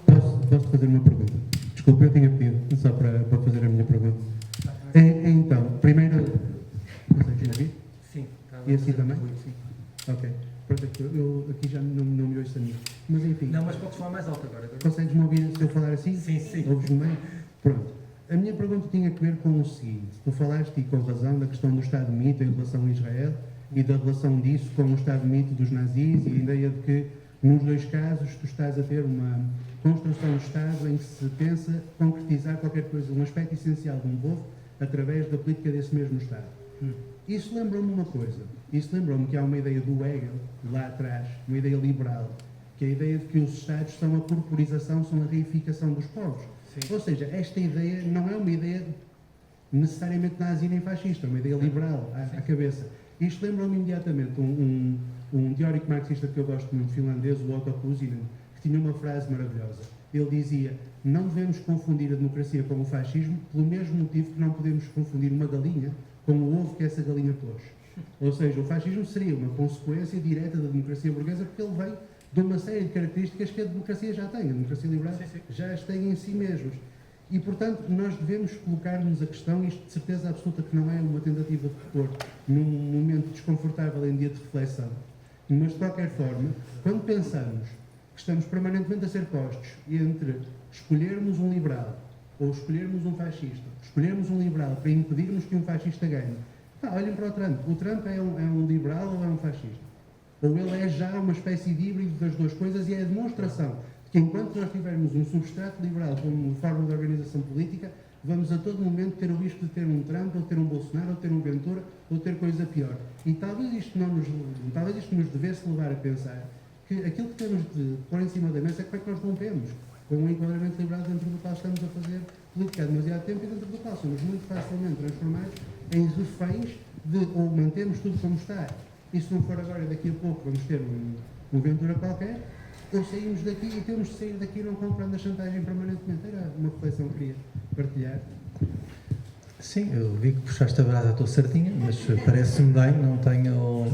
Posso fazer uma pergunta? Desculpa, eu tinha pedido só para fazer a minha pergunta. Então, primeiro... Não sei, tinha visto?
Sim.
E assim também?
Sim.
Ok. Pronto, eu aqui já não me ouço a mim. Mas enfim...
Não, mas podes falar mais alto agora.
Consegues-me ouvir se eu falar assim?
Sim, sim.
Ouves-me bem? Pronto. A minha pergunta tinha a ver com o seguinte. Tu falaste, e com razão, da questão do Estado-mito em relação a Israel e da relação disso com o Estado-mito dos nazis e a ideia de que, nos dois casos, tu estás a ter uma construção de Estado em que se pensa concretizar qualquer coisa, um aspecto essencial de um povo, através da política desse mesmo Estado. Isso lembrou-me uma coisa. Isso lembrou-me que há uma ideia do Hegel, lá atrás, uma ideia liberal, que é a ideia de que os Estados são a corporização, são a reificação dos povos. Sim. Ou seja, esta ideia não é uma ideia necessariamente nazi nem fascista, uma ideia liberal à cabeça. Isto lembra-me imediatamente um teórico marxista que eu gosto muito, finlandês, o Otto Kuusinen, que tinha uma frase maravilhosa. Ele dizia: não devemos confundir a democracia com o fascismo, pelo mesmo motivo que não podemos confundir uma galinha com o ovo que essa galinha pôs. Ou seja, o fascismo seria uma consequência direta da democracia burguesa, porque ele vem de uma série de características que a democracia já tem. A democracia liberal já as tem em si mesmos. E, portanto, nós devemos colocar-nos a questão, isto de certeza absoluta que não é uma tentativa de pôr num momento desconfortável em dia de reflexão, mas, de qualquer forma, quando pensamos que estamos permanentemente a ser postos entre escolhermos um liberal ou escolhermos um fascista, escolhermos um liberal para impedirmos que um fascista ganhe, olhem para o Trump. O Trump é um liberal ou é um fascista? Ou ele é já uma espécie de híbrido das duas coisas, e é a demonstração que enquanto nós tivermos um substrato liberal como forma de organização política, vamos a todo momento ter o risco de ter um Trump, ou ter um Bolsonaro, ou ter um Ventura, ou ter coisa pior. E talvez isto nos devesse levar a pensar que aquilo que temos de pôr em cima da mesa é como é que nós rompemos com um enquadramento liberal dentro do qual estamos a fazer política há demasiado tempo, e dentro do qual somos muito facilmente transformados em reféns de ou mantemos tudo como está, e se não for agora, daqui a pouco vamos ter um Ventura qualquer, ou saímos daqui e temos de sair daqui não comprando a chantagem permanentemente. Era uma reflexão que queria partilhar.
Sim, eu vi que puxaste a brasa à tua sardinha, mas parece-me bem, não tenho...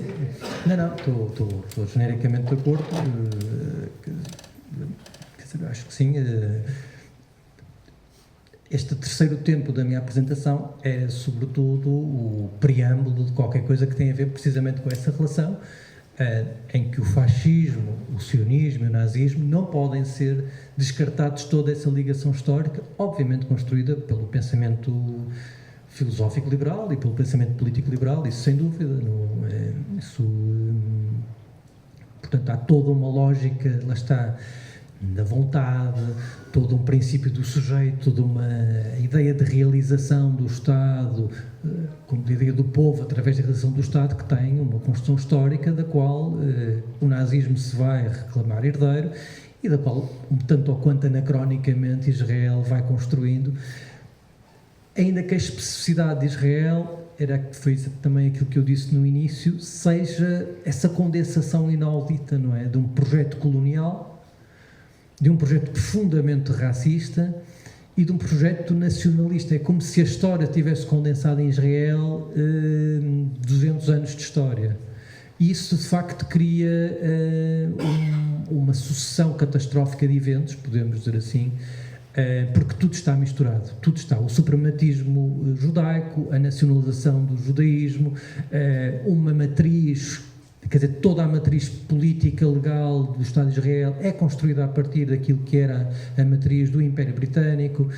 Não, estou genericamente de acordo. Quer dizer, acho que sim. Este terceiro tempo da minha apresentação é, sobretudo, o preâmbulo de qualquer coisa que tem a ver precisamente com essa relação, em que o fascismo, o sionismo e o nazismo não podem ser descartados toda essa ligação histórica, obviamente construída pelo pensamento filosófico liberal e pelo pensamento político liberal, isso sem dúvida. Portanto, há toda uma lógica, lá está, da vontade, todo um princípio do sujeito, toda uma ideia de realização do Estado, como de ideia do povo através da realização do Estado, que tem uma construção histórica da qual o nazismo se vai reclamar herdeiro e da qual, tanto ou quanto anacronicamente, Israel vai construindo, ainda que a especificidade de Israel, foi também aquilo que eu disse no início, seja essa condensação inaudita, não é? De um projeto colonial, de um projeto profundamente racista e de um projeto nacionalista. É como se a história tivesse condensado em Israel 200 anos de história. E isso, de facto, cria uma sucessão catastrófica de eventos, podemos dizer assim, porque tudo está misturado, tudo está. O suprematismo judaico, a nacionalização do judaísmo, uma matriz, quer dizer, toda a matriz política legal do Estado de Israel é construída a partir daquilo que era a matriz do Império Britânico.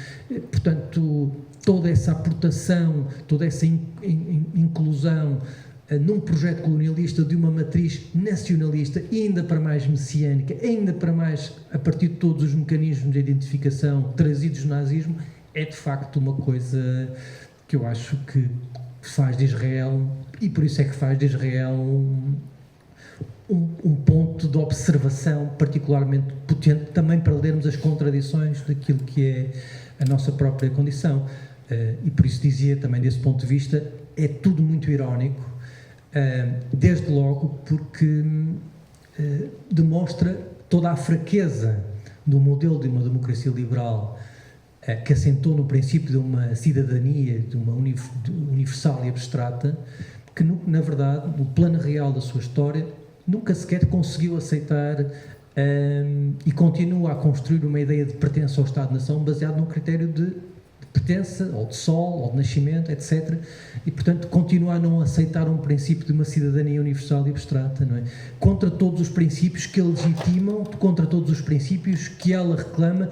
Portanto, toda essa aportação, toda essa inclusão num projeto colonialista de uma matriz nacionalista, ainda para mais messiânica, ainda para mais a partir de todos os mecanismos de identificação trazidos do nazismo, é de facto uma coisa que eu acho que faz de Israel, e por isso é que faz de Israel um ponto de observação particularmente potente, também para lermos as contradições daquilo que é a nossa própria condição. E por isso dizia também, desse ponto de vista, é tudo muito irónico, desde logo porque demonstra toda a fraqueza do modelo de uma democracia liberal que assentou no princípio de uma cidadania, de uma universal e abstrata, que na verdade, no plano real da sua história, nunca sequer conseguiu aceitar e continua a construir uma ideia de pertença ao Estado-nação baseado num critério de pertença, ou de sol, ou de nascimento, etc. E, portanto, continua a não aceitar um princípio de uma cidadania universal e abstrata, não é? Contra todos os princípios que a legitimam, contra todos os princípios que ela reclama,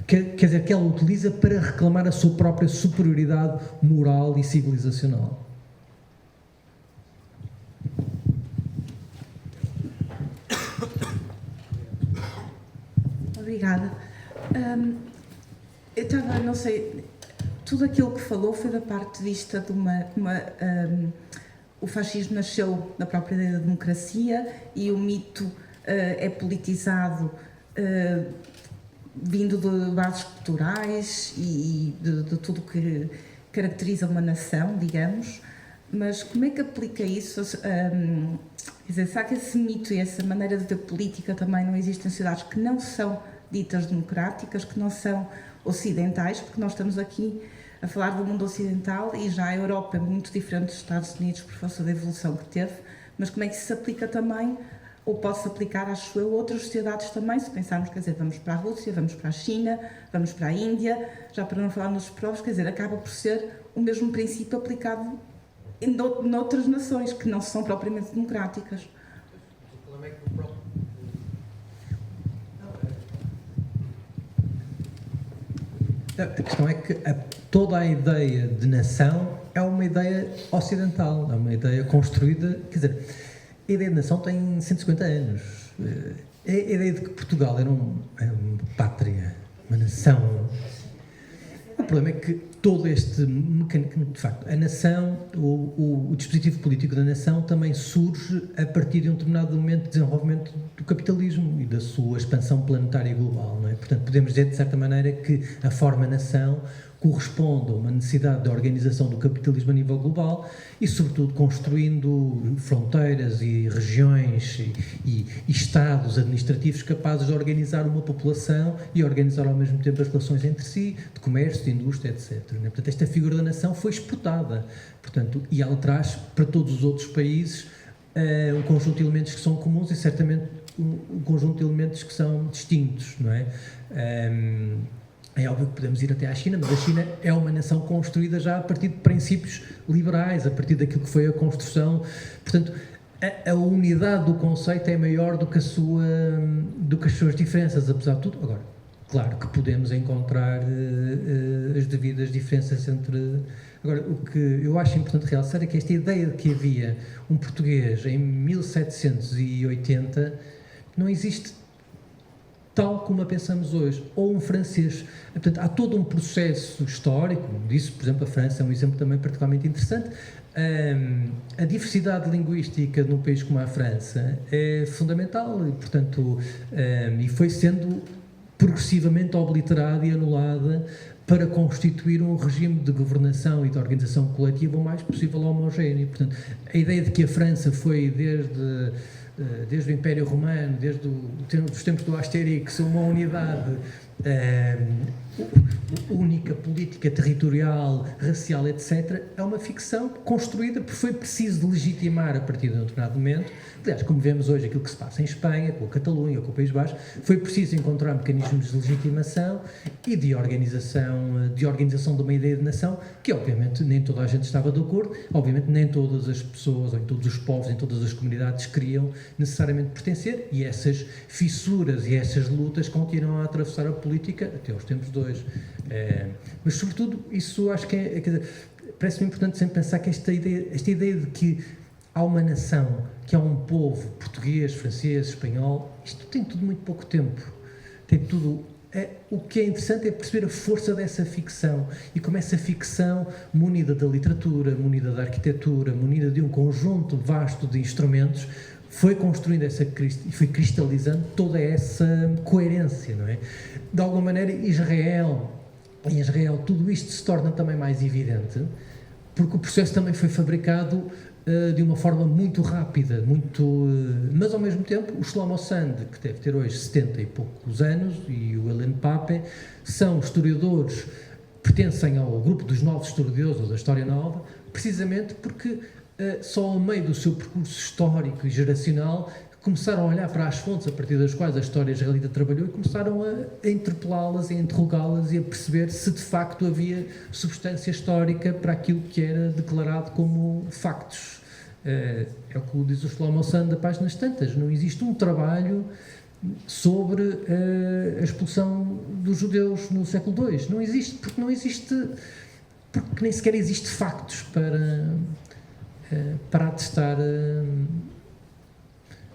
quer dizer, que ela utiliza para reclamar a sua própria superioridade moral e civilizacional.
Obrigada. Eu estava, não sei, tudo aquilo que falou foi da parte de vista de o fascismo nasceu na própria ideia da democracia e o mito é politizado vindo de bases culturais e de tudo que caracteriza uma nação, digamos, mas como é que aplica isso? Quer dizer, será que esse mito e essa maneira de ver política também não existem em sociedades que não são ditas democráticas, que não são ocidentais, porque nós estamos aqui a falar do mundo ocidental e já a Europa é muito diferente dos Estados Unidos por força da evolução que teve, mas como é que isso se aplica também, ou pode-se aplicar, acho eu, a outras sociedades também, se pensarmos, quer dizer, vamos para a Rússia, vamos para a China, vamos para a Índia, já para não falar nos povos, quer dizer, acaba por ser o mesmo princípio aplicado em outras nações que não são propriamente democráticas.
O problema é que o próprio... A questão é que toda a ideia de nação é uma ideia ocidental, é uma ideia construída, quer dizer, a ideia de nação tem 150 anos. A ideia de que Portugal era uma pátria, uma nação. O problema é que todo este mecanismo, de facto, a nação, o dispositivo político da nação também surge a partir de um determinado momento de desenvolvimento do capitalismo e da sua expansão planetária global, não é? Portanto, podemos dizer, de certa maneira, que a forma nação corresponde a uma necessidade de organização do capitalismo a nível global e, sobretudo, construindo fronteiras e regiões e estados administrativos capazes de organizar uma população e organizar ao mesmo tempo as relações entre si, de comércio, de indústria, etc. Portanto, esta figura da nação foi exportada, portanto, e ela traz para todos os outros países um conjunto de elementos que são comuns e, certamente, um conjunto de elementos que são distintos, não é? É óbvio que podemos ir até à China, mas a China é uma nação construída já a partir de princípios liberais, a partir daquilo que foi a construção. Portanto, a unidade do conceito é maior do que as suas diferenças, apesar de tudo. Agora, claro que podemos encontrar as devidas diferenças entre... Agora, o que eu acho importante realçar é que esta ideia de que havia um português em 1780 não existe tal como a pensamos hoje, ou um francês. Portanto, há todo um processo histórico, disso, por exemplo, a França é um exemplo também particularmente interessante. A diversidade linguística num país como a França é fundamental e, portanto, e foi sendo progressivamente obliterada e anulada para constituir um regime de governação e de organização coletiva o mais possível homogéneo. Portanto, a ideia de que a França foi desde o Império Romano, desde os tempos do Asterix, uma unidade única, política, territorial, racial, etc., é uma ficção construída porque foi preciso legitimar a partir de um determinado momento. Aliás, como vemos hoje aquilo que se passa em Espanha, com a Catalunha, com o País Baixo, foi preciso encontrar mecanismos de legitimação e de organização de uma ideia de nação que, obviamente, nem toda a gente estava de acordo, obviamente nem todas as pessoas, ou em todos os povos, em todas as comunidades queriam necessariamente pertencer, e essas fissuras e essas lutas continuam a atravessar a política até aos tempos de hoje. Mas, sobretudo, isso acho que quer dizer, parece-me importante sempre pensar que esta ideia de que há uma nação, que há um povo português, francês, espanhol, isto tem tudo muito pouco tempo. Tem tudo... o que é interessante é perceber a força dessa ficção e como essa ficção, munida da literatura, munida da arquitetura, munida de um conjunto vasto de instrumentos, foi construindo e foi cristalizando toda essa coerência, não é? De alguma maneira, em Israel tudo isto se torna também mais evidente, porque o processo também foi fabricado de uma forma muito rápida, mas ao mesmo tempo o Shlomo Sand, que deve ter hoje 70 e poucos anos, e o Helen Pape, são historiadores, pertencem ao grupo dos novos historiadores, ou da História Nova, precisamente porque só ao meio do seu percurso histórico e geracional começaram a olhar para as fontes a partir das quais a história israelita trabalhou e começaram a interpelá-las, a interrogá-las e a perceber se de facto havia substância histórica para aquilo que era declarado como factos. É o que diz o Shlomo Sand a páginas tantas. Não existe um trabalho sobre a expulsão dos judeus no século II. Não existe, porque nem sequer existe factos para atestar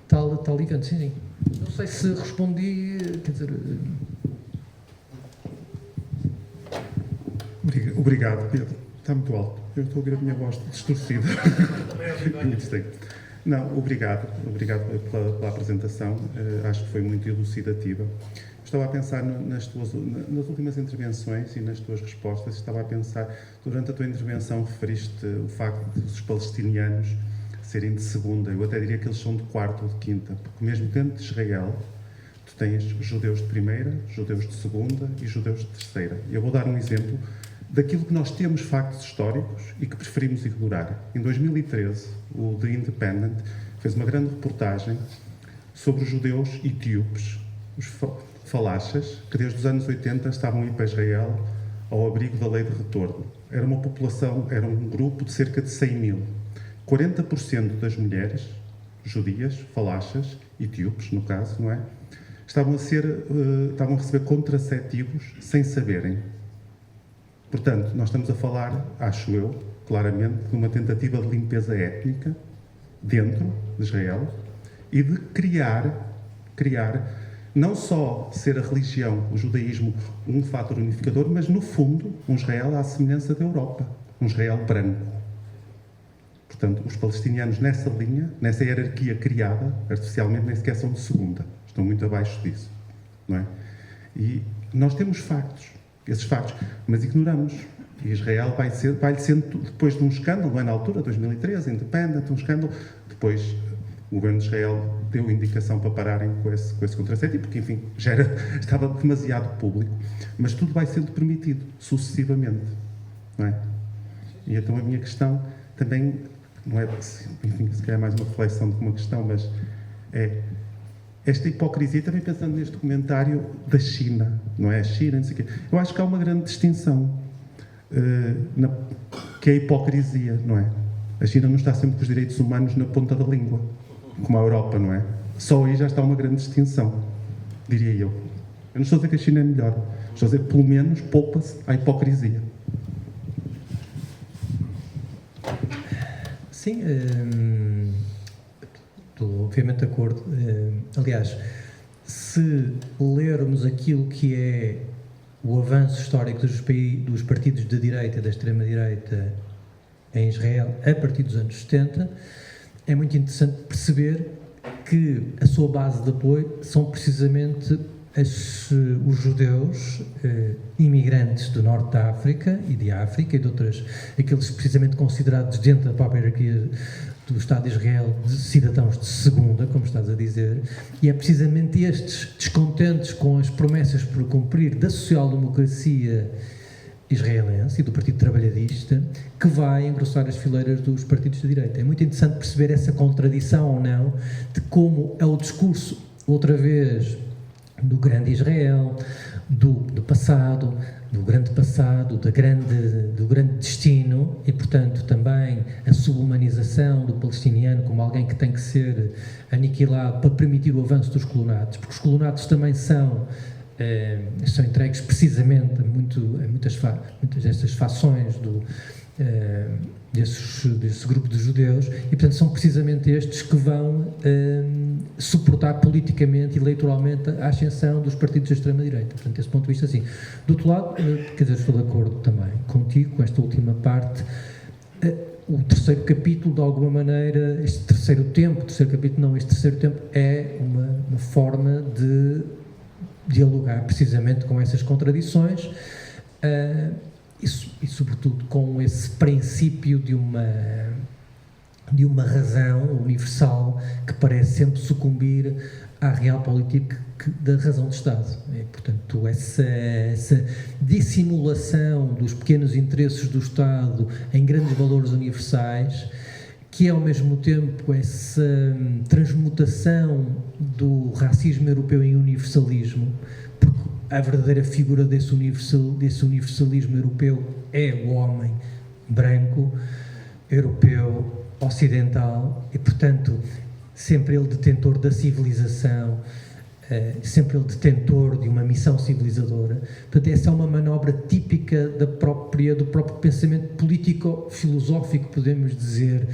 tal evento. Sim. Não sei se respondi, quer dizer...
Obrigado, Pedro. Está muito alto. Eu estou a ouvir a minha voz distorcida. Não, obrigado pela apresentação. Acho que foi muito elucidativa. estava a pensar nas últimas intervenções e nas tuas respostas, estava a pensar, durante a tua intervenção referiste o facto dos palestinianos serem de segunda, eu até diria que eles são de quarta ou de quinta, porque mesmo dentro de Israel, tu tens judeus de primeira, judeus de segunda e judeus de terceira. Eu vou dar um exemplo daquilo que nós temos factos históricos e que preferimos ignorar. Em 2013, o The Independent fez uma grande reportagem sobre os judeus etíopes, os falachas, que desde os anos 80 estavam a ir para Israel ao abrigo da lei de retorno. Era uma população, era um grupo de cerca de 100 mil. 40% das mulheres judias, falachas, etíopes, no caso, não é? Estavam a receber contraceptivos sem saberem. Portanto, nós estamos a falar, acho eu, claramente, de uma tentativa de limpeza étnica dentro de Israel e de criar não só ser a religião, o judaísmo, um fator unificador, mas, no fundo, um Israel à semelhança da Europa, um Israel branco. Portanto, os palestinianos nessa linha, nessa hierarquia criada, artificialmente, nem sequer são de segunda. Estão muito abaixo disso, não é? E nós temos factos, esses factos, mas ignoramos. E Israel vai-lhe sendo, depois de um escândalo, não é na altura, 2013, Independent, um escândalo, depois o governo de Israel deu indicação para pararem com esse contraceptivo, porque, enfim, estava demasiado público. Mas tudo vai sendo permitido, sucessivamente, não é? E então a minha questão também, não é, enfim, se calhar mais uma reflexão do que uma questão, mas é esta hipocrisia, também pensando neste comentário da China, não é? A China, não sei o quê. Eu acho que há uma grande distinção, que é a hipocrisia, não é? A China não está sempre com os direitos humanos na ponta da língua, como a Europa, não é? Só aí já está uma grande distinção, diria eu. Eu não estou a dizer que a China é melhor, estou a dizer que pelo menos poupa-se à hipocrisia.
Sim, estou obviamente de acordo. Aliás, se lermos aquilo que é o avanço histórico dos partidos de direita e da extrema-direita em Israel a partir dos anos 70, é muito interessante perceber que a sua base de apoio são precisamente os judeus imigrantes do norte da África e de África e de outras, aqueles precisamente considerados dentro da própria hierarquia do Estado de Israel de cidadãos de segunda, como estás a dizer, e é precisamente estes descontentes com as promessas por cumprir da social-democracia israelense e do Partido Trabalhadista que vai engrossar as fileiras dos partidos de direita. É muito interessante perceber essa contradição ou não de como é o discurso, outra vez, do grande Israel, do passado, do grande passado, do grande destino e, portanto, também a subhumanização do palestiniano como alguém que tem que ser aniquilado para permitir o avanço dos colonatos, porque os colonatos também são entregues precisamente a muitas destas fações desse grupo de judeus e, portanto, são precisamente estes que vão suportar politicamente e eleitoralmente a ascensão dos partidos da extrema-direita. Portanto, desse ponto de vista, assim. Do outro lado, quer dizer, estou de acordo também contigo, com esta última parte. O terceiro capítulo, de alguma maneira, este terceiro tempo é uma forma de dialogar precisamente com essas contradições e sobretudo com esse princípio de uma razão universal que parece sempre sucumbir à real política da razão de Estado. Portanto, essa dissimulação dos pequenos interesses do Estado em grandes valores universais, que é ao mesmo tempo essa transmutação do racismo europeu em universalismo, porque a verdadeira figura desse universalismo europeu é o homem branco, europeu, ocidental, e, portanto, sempre ele detentor da civilização, sempre ele detentor de uma missão civilizadora. Portanto, essa é uma manobra típica do próprio pensamento político-filosófico, podemos dizer,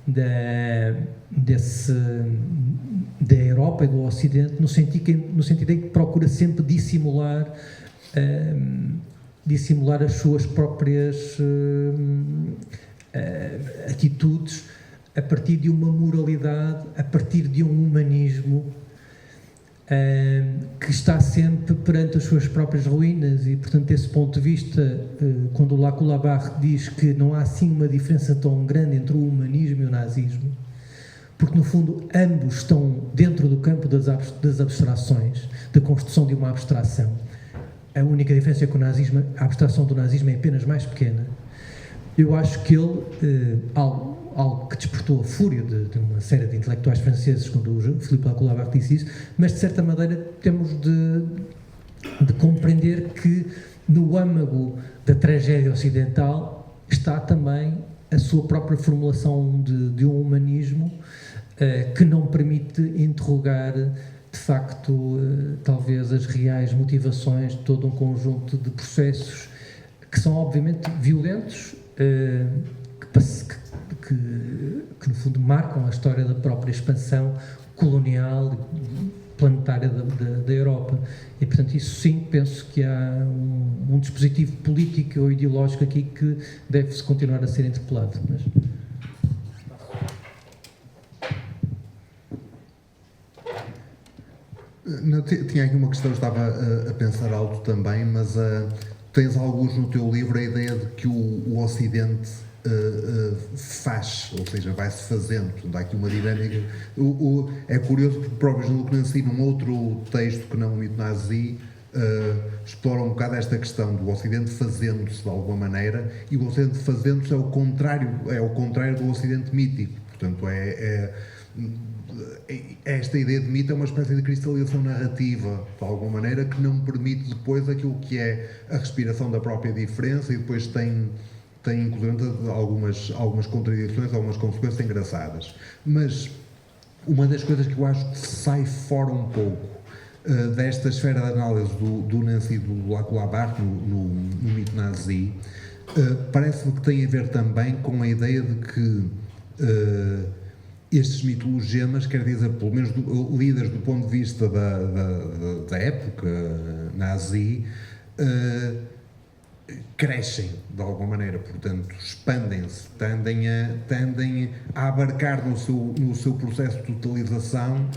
da Europa e do Ocidente, no sentido em que procura sempre dissimular as suas próprias atitudes a partir de uma moralidade, a partir de um humanismo que está sempre perante as suas próprias ruínas e, portanto, desse ponto de vista, quando o Lacoulabar diz que não há assim uma diferença tão grande entre o humanismo e o nazismo, porque no fundo ambos estão dentro do campo das abstrações, da construção de uma abstração. A única diferença é que a abstração do nazismo é apenas mais pequena. Eu acho que ele, algo que despertou a fúria de uma série de intelectuais franceses quando o Philippe Lacoulabar disse isso, mas de certa maneira temos de compreender que no âmago da tragédia ocidental está também a sua própria formulação de um humanismo que não permite interrogar de facto talvez as reais motivações de todo um conjunto de processos que são obviamente violentos, que no fundo marcam a história da própria expansão colonial planetária da Europa. E portanto isso sim, penso que há um dispositivo político ou ideológico aqui que deve-se continuar a ser interpelado. Mas...
Não, tinha aqui uma questão, estava a pensar alto também, mas tens alguns no teu livro a ideia de que o Ocidente faz, ou seja, vai-se fazendo. Portanto, há aqui uma dinâmica. É curioso porque o próprio Jean-Luc Nancy, num outro texto que não o mito nazi, explora um bocado esta questão do Ocidente fazendo-se de alguma maneira, e o Ocidente fazendo-se é o contrário do Ocidente mítico. Portanto, esta ideia de mito é uma espécie de cristalização narrativa, de alguma maneira, que não permite depois aquilo que é a respiração da própria diferença, e depois tem inclusive algumas contradições, algumas consequências engraçadas. Mas uma das coisas que eu acho que sai fora um pouco desta esfera de análise do Nancy e do Lacoulabar no mito nazi, parece-me que tem a ver também com a ideia de que estes mitologemas, quer dizer, pelo menos lidas do ponto de vista da época nazi, crescem de alguma maneira, portanto expandem-se, tendem a abarcar no seu processo de totalização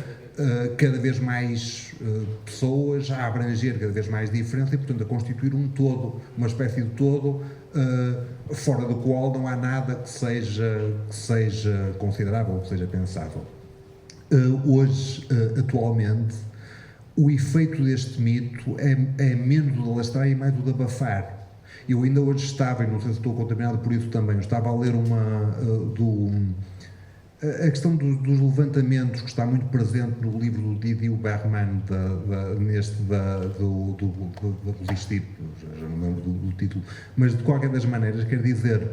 cada vez mais pessoas, a abranger cada vez mais diferença e, portanto, a constituir um todo, uma espécie de todo fora do qual não há nada que seja considerável, que seja pensável. Hoje, atualmente, o efeito deste mito é menos o de alastrar e mais o de abafar. Eu ainda hoje estava, e não sei se estou contaminado por isso também, estava a ler a questão dos levantamentos, que está muito presente no livro do Didier Bergman, do Resistir, já não lembro do título, mas de qualquer das maneiras, quer dizer,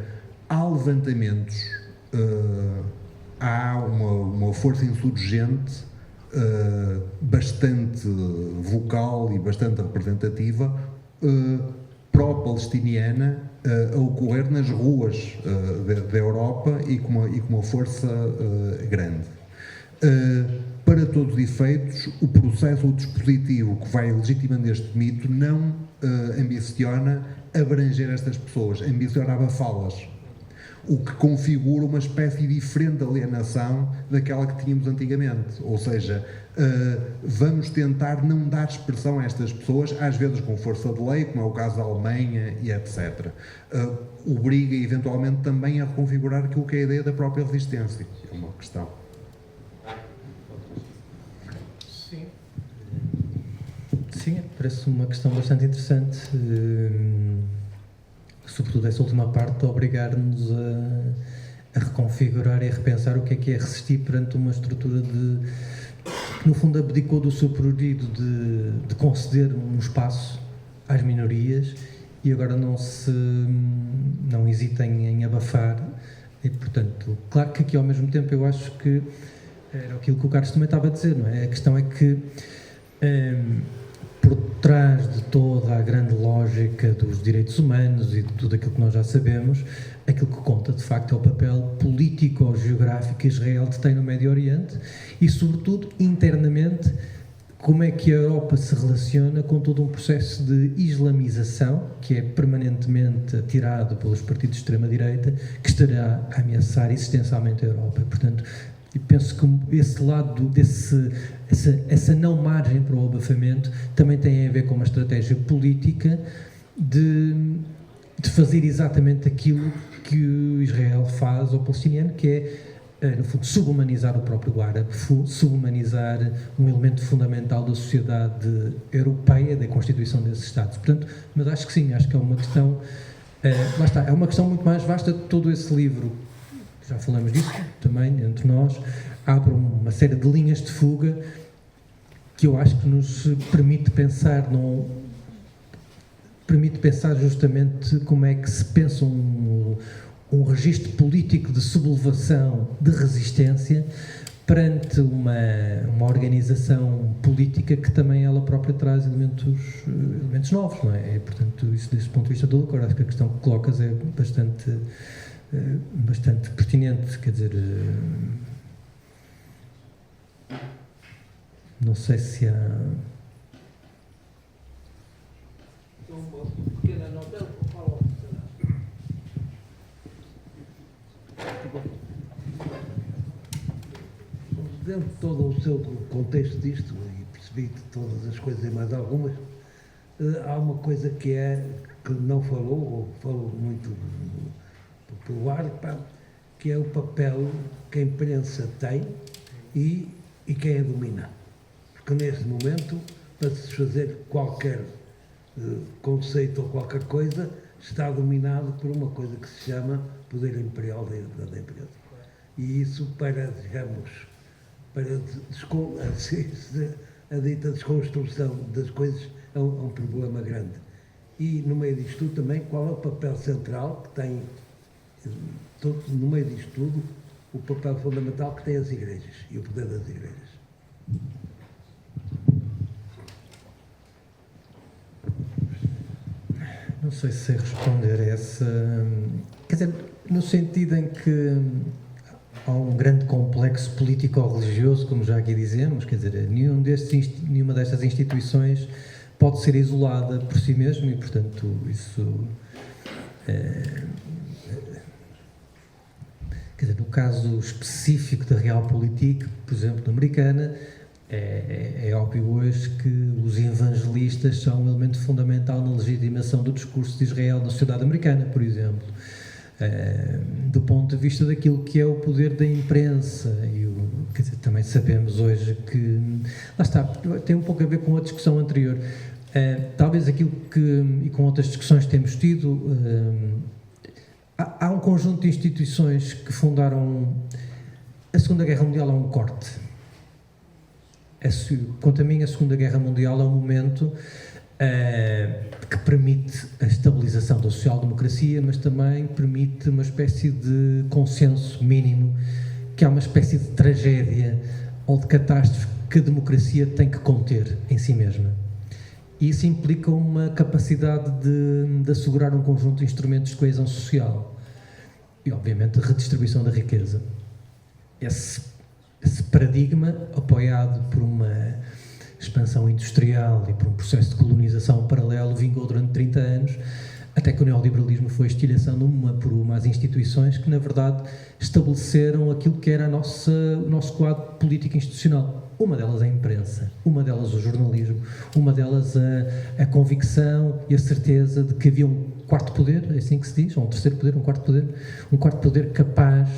há levantamentos, há uma força insurgente bastante vocal e bastante representativa, pró-palestiniana, a ocorrer nas ruas da Europa e com uma força grande. Para todos os efeitos, o processo ou o dispositivo que vai legitimando este mito não ambiciona abranger estas pessoas, ambiciona abafá-las, o que configura uma espécie diferente de alienação daquela que tínhamos antigamente. Ou seja, vamos tentar não dar expressão a estas pessoas, às vezes com força de lei, como é o caso da Alemanha e etc. Obriga eventualmente também a reconfigurar aquilo que é a ideia da própria resistência. É uma questão.
Sim, parece uma questão bastante interessante. Sobretudo essa última parte, de obrigar-nos a reconfigurar e a repensar o que é resistir perante uma estrutura que no fundo abdicou do seu prurido de conceder um espaço às minorias e agora não hesita em abafar. E portanto, claro que aqui ao mesmo tempo eu acho que era aquilo que o Carlos também estava a dizer, não é? A questão é que por trás de toda a grande lógica dos direitos humanos e de tudo aquilo que nós já sabemos, aquilo que conta de facto é o papel político ou geográfico que Israel tem no Médio Oriente e, sobretudo, internamente, como é que a Europa se relaciona com todo um processo de islamização que é permanentemente atirado pelos partidos de extrema-direita, que estará a ameaçar existencialmente a Europa. Portanto, E penso que esse lado, essa não margem para o abafamento, também tem a ver com uma estratégia política de fazer exatamente aquilo que o Israel faz ao palestiniano, que é, no fundo, subhumanizar o próprio árabe, subhumanizar um elemento fundamental da sociedade europeia, da constituição desses Estados. Portanto, mas acho que sim, acho que é uma questão, lá está, é uma questão muito mais vasta. Todo esse livro, já falamos disso também entre nós, abre uma série de linhas de fuga que eu acho que nos permite pensar justamente como é que se pensa um registro político de sublevação, de resistência, perante uma organização política que também ela própria traz elementos novos, não é? E, portanto, isso desse ponto de vista do Lucor, acho que a questão que colocas é bastante pertinente, quer dizer, não sei se há...
Uma pequena nota, eu falo. Dentro de todo o seu contexto disto, e percebi de todas as coisas e mais algumas, há uma coisa que não falou, ou falou muito pelo ar, que é o papel que a imprensa tem e quem a domina. Porque neste momento, para se fazer qualquer conceito ou qualquer coisa, está dominado por uma coisa que se chama poder imperial da empresa. E isso para a dita desconstrução das coisas é um problema grande. E no meio disto tudo também, qual é o papel central que tem, no meio disto tudo, o papel fundamental que tem as igrejas e o poder das igrejas.
Não sei se sei responder a essa... Quer dizer, no sentido em que há um grande complexo político-religioso, como já aqui dizemos, quer dizer, nenhuma destas instituições pode ser isolada por si mesmo e, portanto, isso... quer dizer, no caso específico da Realpolitik, por exemplo, americana, é óbvio hoje que os evangelistas são um elemento fundamental na legitimação do discurso de Israel na sociedade americana, por exemplo. Do ponto de vista daquilo que é o poder da imprensa, quer dizer, também sabemos hoje que, lá está, tem um pouco a ver com a discussão anterior, talvez aquilo que, e com outras discussões que temos tido, há um conjunto de instituições que fundaram a Segunda Guerra Mundial, a um corte. Quanto a mim, a Segunda Guerra Mundial é um momento que permite a estabilização da social-democracia, mas também permite uma espécie de consenso mínimo, que há uma espécie de tragédia ou de catástrofe que a democracia tem que conter em si mesma. E isso implica uma capacidade de assegurar um conjunto de instrumentos de coesão social e, obviamente, de redistribuição da riqueza. Esse paradigma, apoiado por uma expansão industrial e por um processo de colonização paralelo, vingou durante 30 anos, até que o neoliberalismo foi estilhaçando uma por uma as instituições que, na verdade, estabeleceram aquilo que era o nosso quadro político institucional. Uma delas a imprensa, uma delas o jornalismo, uma delas a convicção e a certeza de que havia um quarto poder, é assim que se diz, ou um terceiro poder, um quarto poder capaz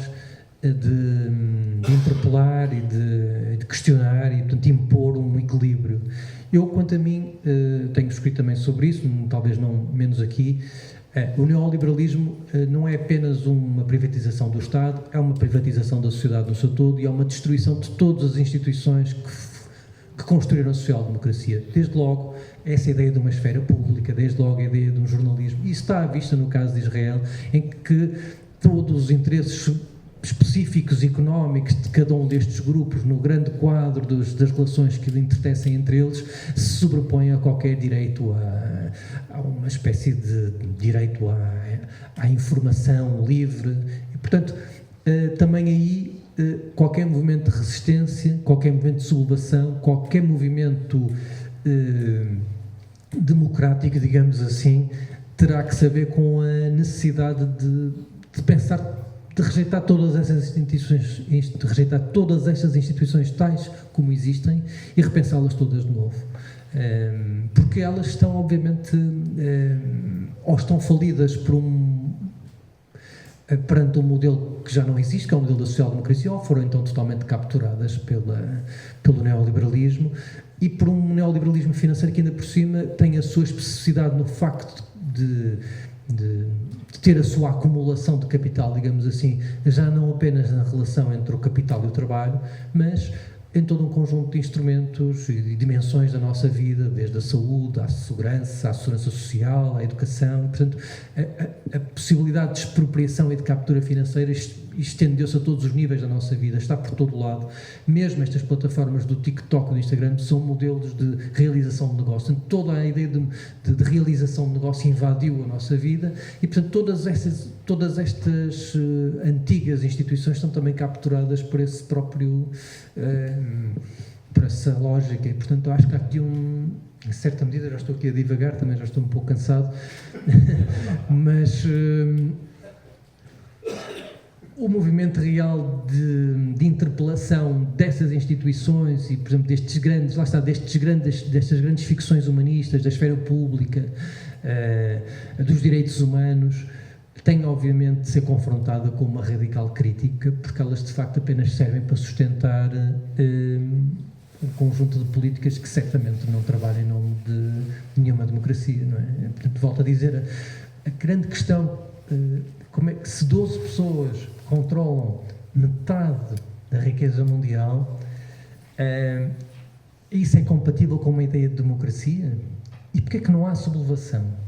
de interpelar e de questionar e, portanto, impor um equilíbrio. Eu, quanto a mim, tenho escrito também sobre isso, talvez não menos aqui. O neoliberalismo não é apenas uma privatização do Estado, é uma privatização da sociedade no seu todo e é uma destruição de todas as instituições que construíram a social-democracia. Desde logo, essa ideia de uma esfera pública, desde logo a ideia de um jornalismo. Isso está à vista no caso de Israel, em que todos os interesses específicos económicos de cada um destes grupos, no grande quadro das relações que entretecem entre eles, se sobrepõem a qualquer direito a uma espécie de direito à informação livre. E, portanto, também aí qualquer movimento de resistência, qualquer movimento de sublevação, qualquer movimento democrático, digamos assim, terá que saber com a necessidade de pensar de rejeitar todas essas instituições tais como existem e repensá-las todas de novo. Porque elas estão, obviamente, ou estão falidas perante um modelo que já não existe, que é o modelo da social-democracia, ou foram então totalmente capturadas pelo neoliberalismo, e por um neoliberalismo financeiro que ainda por cima tem a sua especificidade no facto de ter a sua acumulação de capital, digamos assim, já não apenas na relação entre o capital e o trabalho, mas em todo um conjunto de instrumentos e dimensões da nossa vida, desde a saúde, à segurança social, à educação. E, portanto, a possibilidade de expropriação e de captura financeira estendeu-se a todos os níveis da nossa vida, está por todo lado. Mesmo estas plataformas do TikTok, do Instagram, são modelos de realização de negócio. Portanto, toda a ideia de realização de negócio invadiu a nossa vida e, portanto, todas estas antigas instituições são também capturadas por esse próprio... por essa lógica, e portanto eu acho que há aqui em certa medida, já estou aqui a divagar, também já estou um pouco cansado, mas o movimento real de interpelação dessas instituições e, por exemplo, destas grandes ficções humanistas, da esfera pública, dos direitos humanos, tem obviamente de ser confrontada com uma radical crítica, porque elas de facto apenas servem para sustentar um conjunto de políticas que certamente não trabalham em nome de nenhuma democracia, não é? Portanto, volto a dizer, a grande questão, como é que se 12 pessoas controlam metade da riqueza mundial, isso é compatível com uma ideia de democracia? E porquê é que não há sublevação?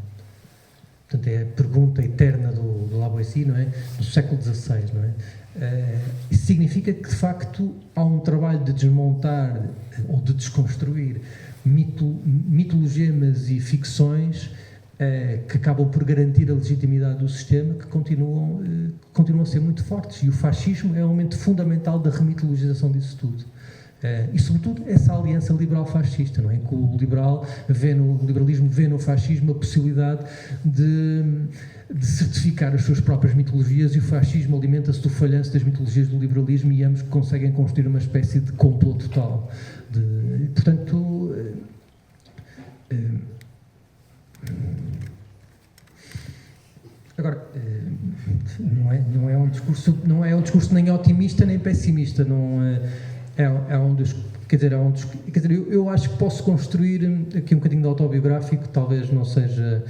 Portanto, é a pergunta eterna do Lavoisier, não é? Do século XVI, não é? Isso significa que, de facto, há um trabalho de desmontar ou de desconstruir mitologemas e ficções que acabam por garantir a legitimidade do sistema, que continuam a ser muito fortes. E o fascismo é um elemento fundamental da remitologização disso tudo. E, sobretudo, essa aliança liberal-fascista, não é? Que o liberalismo vê no fascismo a possibilidade de certificar as suas próprias mitologias, e o fascismo alimenta-se do falhanço das mitologias do liberalismo, e ambos conseguem construir uma espécie de complô total. Portanto, agora, não é um discurso nem otimista nem pessimista, não é um dos, eu acho que posso construir aqui um bocadinho de autobiográfico, talvez não seja.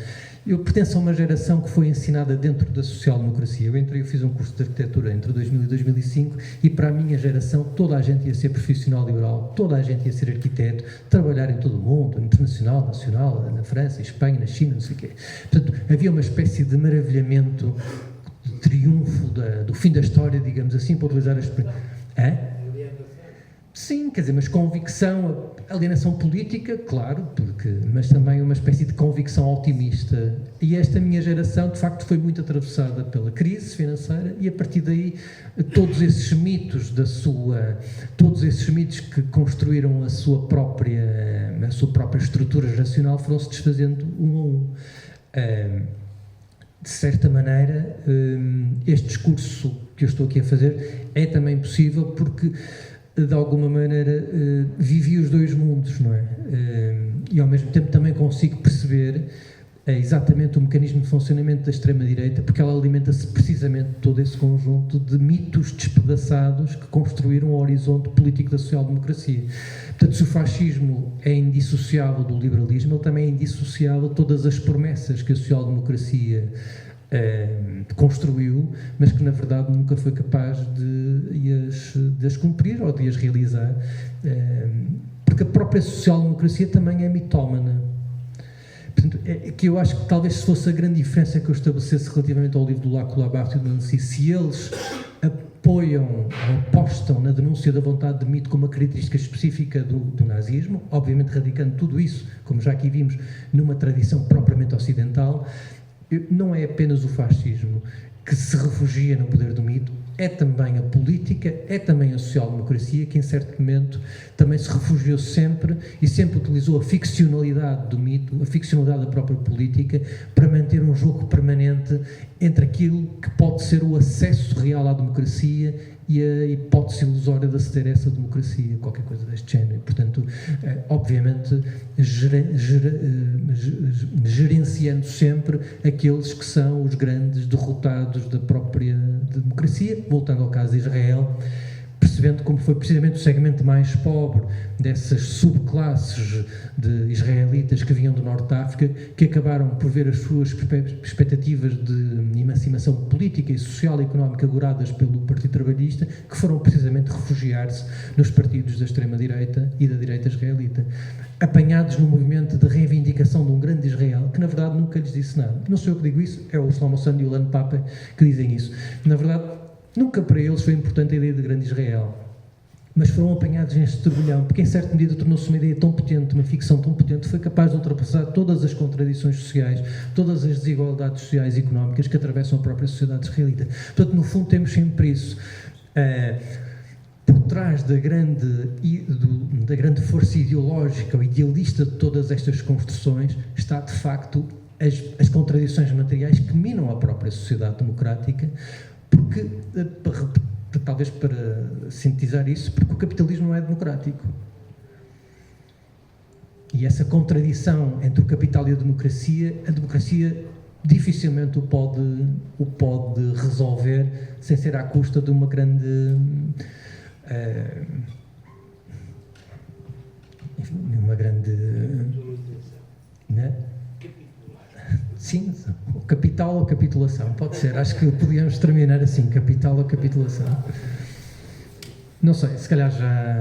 Eu pertenço a uma geração que foi ensinada dentro da social-democracia. Eu fiz um curso de arquitetura entre 2000 e 2005, e para a minha geração toda a gente ia ser profissional liberal, toda a gente ia ser arquiteto, trabalhar em todo o mundo, internacional, nacional, na França, Espanha, na China, não sei o quê. Portanto, havia uma espécie de maravilhamento, de triunfo do fim da história, digamos assim, para utilizar a expressão. Sim, quer dizer, mas convicção, alienação política, claro, mas também uma espécie de convicção otimista. E esta minha geração, de facto, foi muito atravessada pela crise financeira, e a partir daí todos esses mitos que construíram a sua própria estrutura racional foram-se desfazendo um a um. De certa maneira, este discurso que eu estou aqui a fazer é também possível porque, de alguma maneira, vivi os dois mundos, não é? E ao mesmo tempo também consigo perceber exatamente o mecanismo de funcionamento da extrema-direita, porque ela alimenta-se precisamente de todo esse conjunto de mitos despedaçados que construíram o horizonte político da social-democracia. Portanto, se o fascismo é indissociável do liberalismo, ele também é indissociável de todas as promessas que a social-democracia construiu, mas que na verdade nunca foi capaz de as cumprir ou de as realizar, porque a própria social-democracia também é mitómana. Portanto, que eu acho que talvez se fosse a grande diferença que eu estabelecesse relativamente ao livro do Lacan e do Nancy, se eles apoiam ou apostam na denúncia da vontade de mito como uma característica específica do nazismo, obviamente radicando tudo isso, como já aqui vimos, numa tradição propriamente ocidental. Não é apenas o fascismo que se refugia no poder do mito, é também a política, é também a social-democracia, que em certo momento também se refugiou sempre e sempre utilizou a ficcionalidade do mito, a ficcionalidade da própria política, para manter um jogo permanente entre aquilo que pode ser o acesso real à democracia e a hipótese ilusória de aceder a essa democracia, qualquer coisa deste género. Portanto, obviamente, gerenciando sempre aqueles que são os grandes derrotados da própria democracia, voltando ao caso de Israel, percebendo como foi precisamente o segmento mais pobre dessas subclasses de israelitas que vinham do Norte da África, que acabaram por ver as suas expectativas de emancipação política e social e económica agoradas pelo Partido Trabalhista, que foram precisamente refugiar-se nos partidos da extrema-direita e da direita israelita, apanhados no movimento de reivindicação de um grande Israel, que na verdade nunca lhes disse nada. Não sou eu que digo isso, é o Shlomo Sand e o Ilan Pape que dizem isso. Na verdade, nunca para eles foi importante a ideia de grande Israel, mas foram apanhados neste turbilhão, porque em certa medida tornou-se uma ideia tão potente, uma ficção tão potente, foi capaz de ultrapassar todas as contradições sociais, todas as desigualdades sociais e económicas que atravessam a própria sociedade israelita. Portanto, no fundo, temos sempre isso. Por trás da grande força ideológica ou idealista de todas estas construções está, de facto, as contradições materiais que minam a própria sociedade democrática, porque, talvez para sintetizar isso, porque o capitalismo não é democrático. E essa contradição entre o capital e a democracia dificilmente o pode resolver sem ser à custa de uma grande... né? Sim, o capital ou capitulação, pode ser. Acho que podíamos terminar assim, capital ou capitulação. Não sei, se calhar já...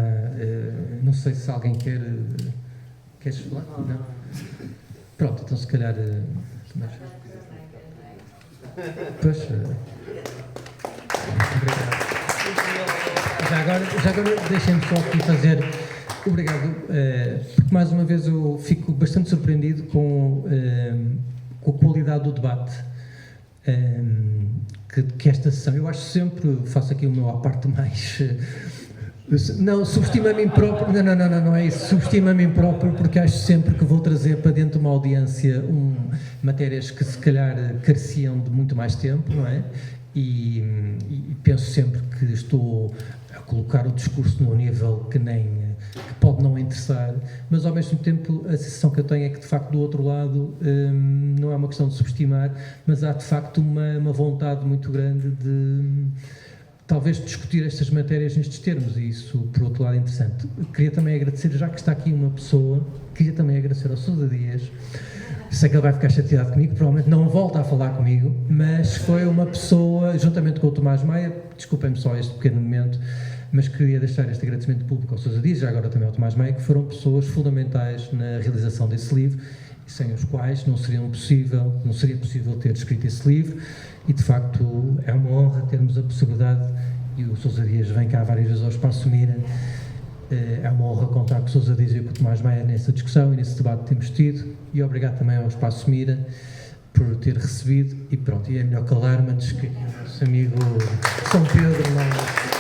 não sei se alguém queres falar? Não? Pronto, então se calhar... Pois... obrigado. Já agora deixem-me só aqui fazer... Obrigado, porque mais uma vez eu fico bastante surpreendido com a qualidade do debate que esta sessão, eu acho sempre, faço aqui o meu à parte mais... Não, subestima a mim próprio, não é isso, subestima a mim próprio, porque acho sempre que vou trazer para dentro de uma audiência matérias que se calhar careciam de muito mais tempo, não é? E penso sempre que estou a colocar o discurso num nível que pode não interessar, mas ao mesmo tempo a sensação que eu tenho é que de facto do outro lado não é uma questão de subestimar, mas há de facto uma vontade muito grande de talvez discutir estas matérias nestes termos, e isso por outro lado é interessante. Queria também agradecer, já que está aqui uma pessoa, queria também agradecer ao Sousa Dias. Sei que ele vai ficar chateado comigo, provavelmente não volta a falar comigo, mas foi uma pessoa, juntamente com o Tomás Maia, desculpem-me só este pequeno momento, mas queria deixar este agradecimento público ao Sousa Dias, já agora também ao Tomás Maia, que foram pessoas fundamentais na realização desse livro, e sem os quais não seria possível ter escrito esse livro, e de facto é uma honra termos a possibilidade, e o Sousa Dias vem cá várias vezes ao Espaço Mira, é uma honra contar com o Sousa Dias e com o Tomás Maia nessa discussão e nesse debate que temos tido, e obrigado também ao Espaço Mira por ter recebido, e pronto, e é melhor calar-me antes que o nosso amigo São Pedro não...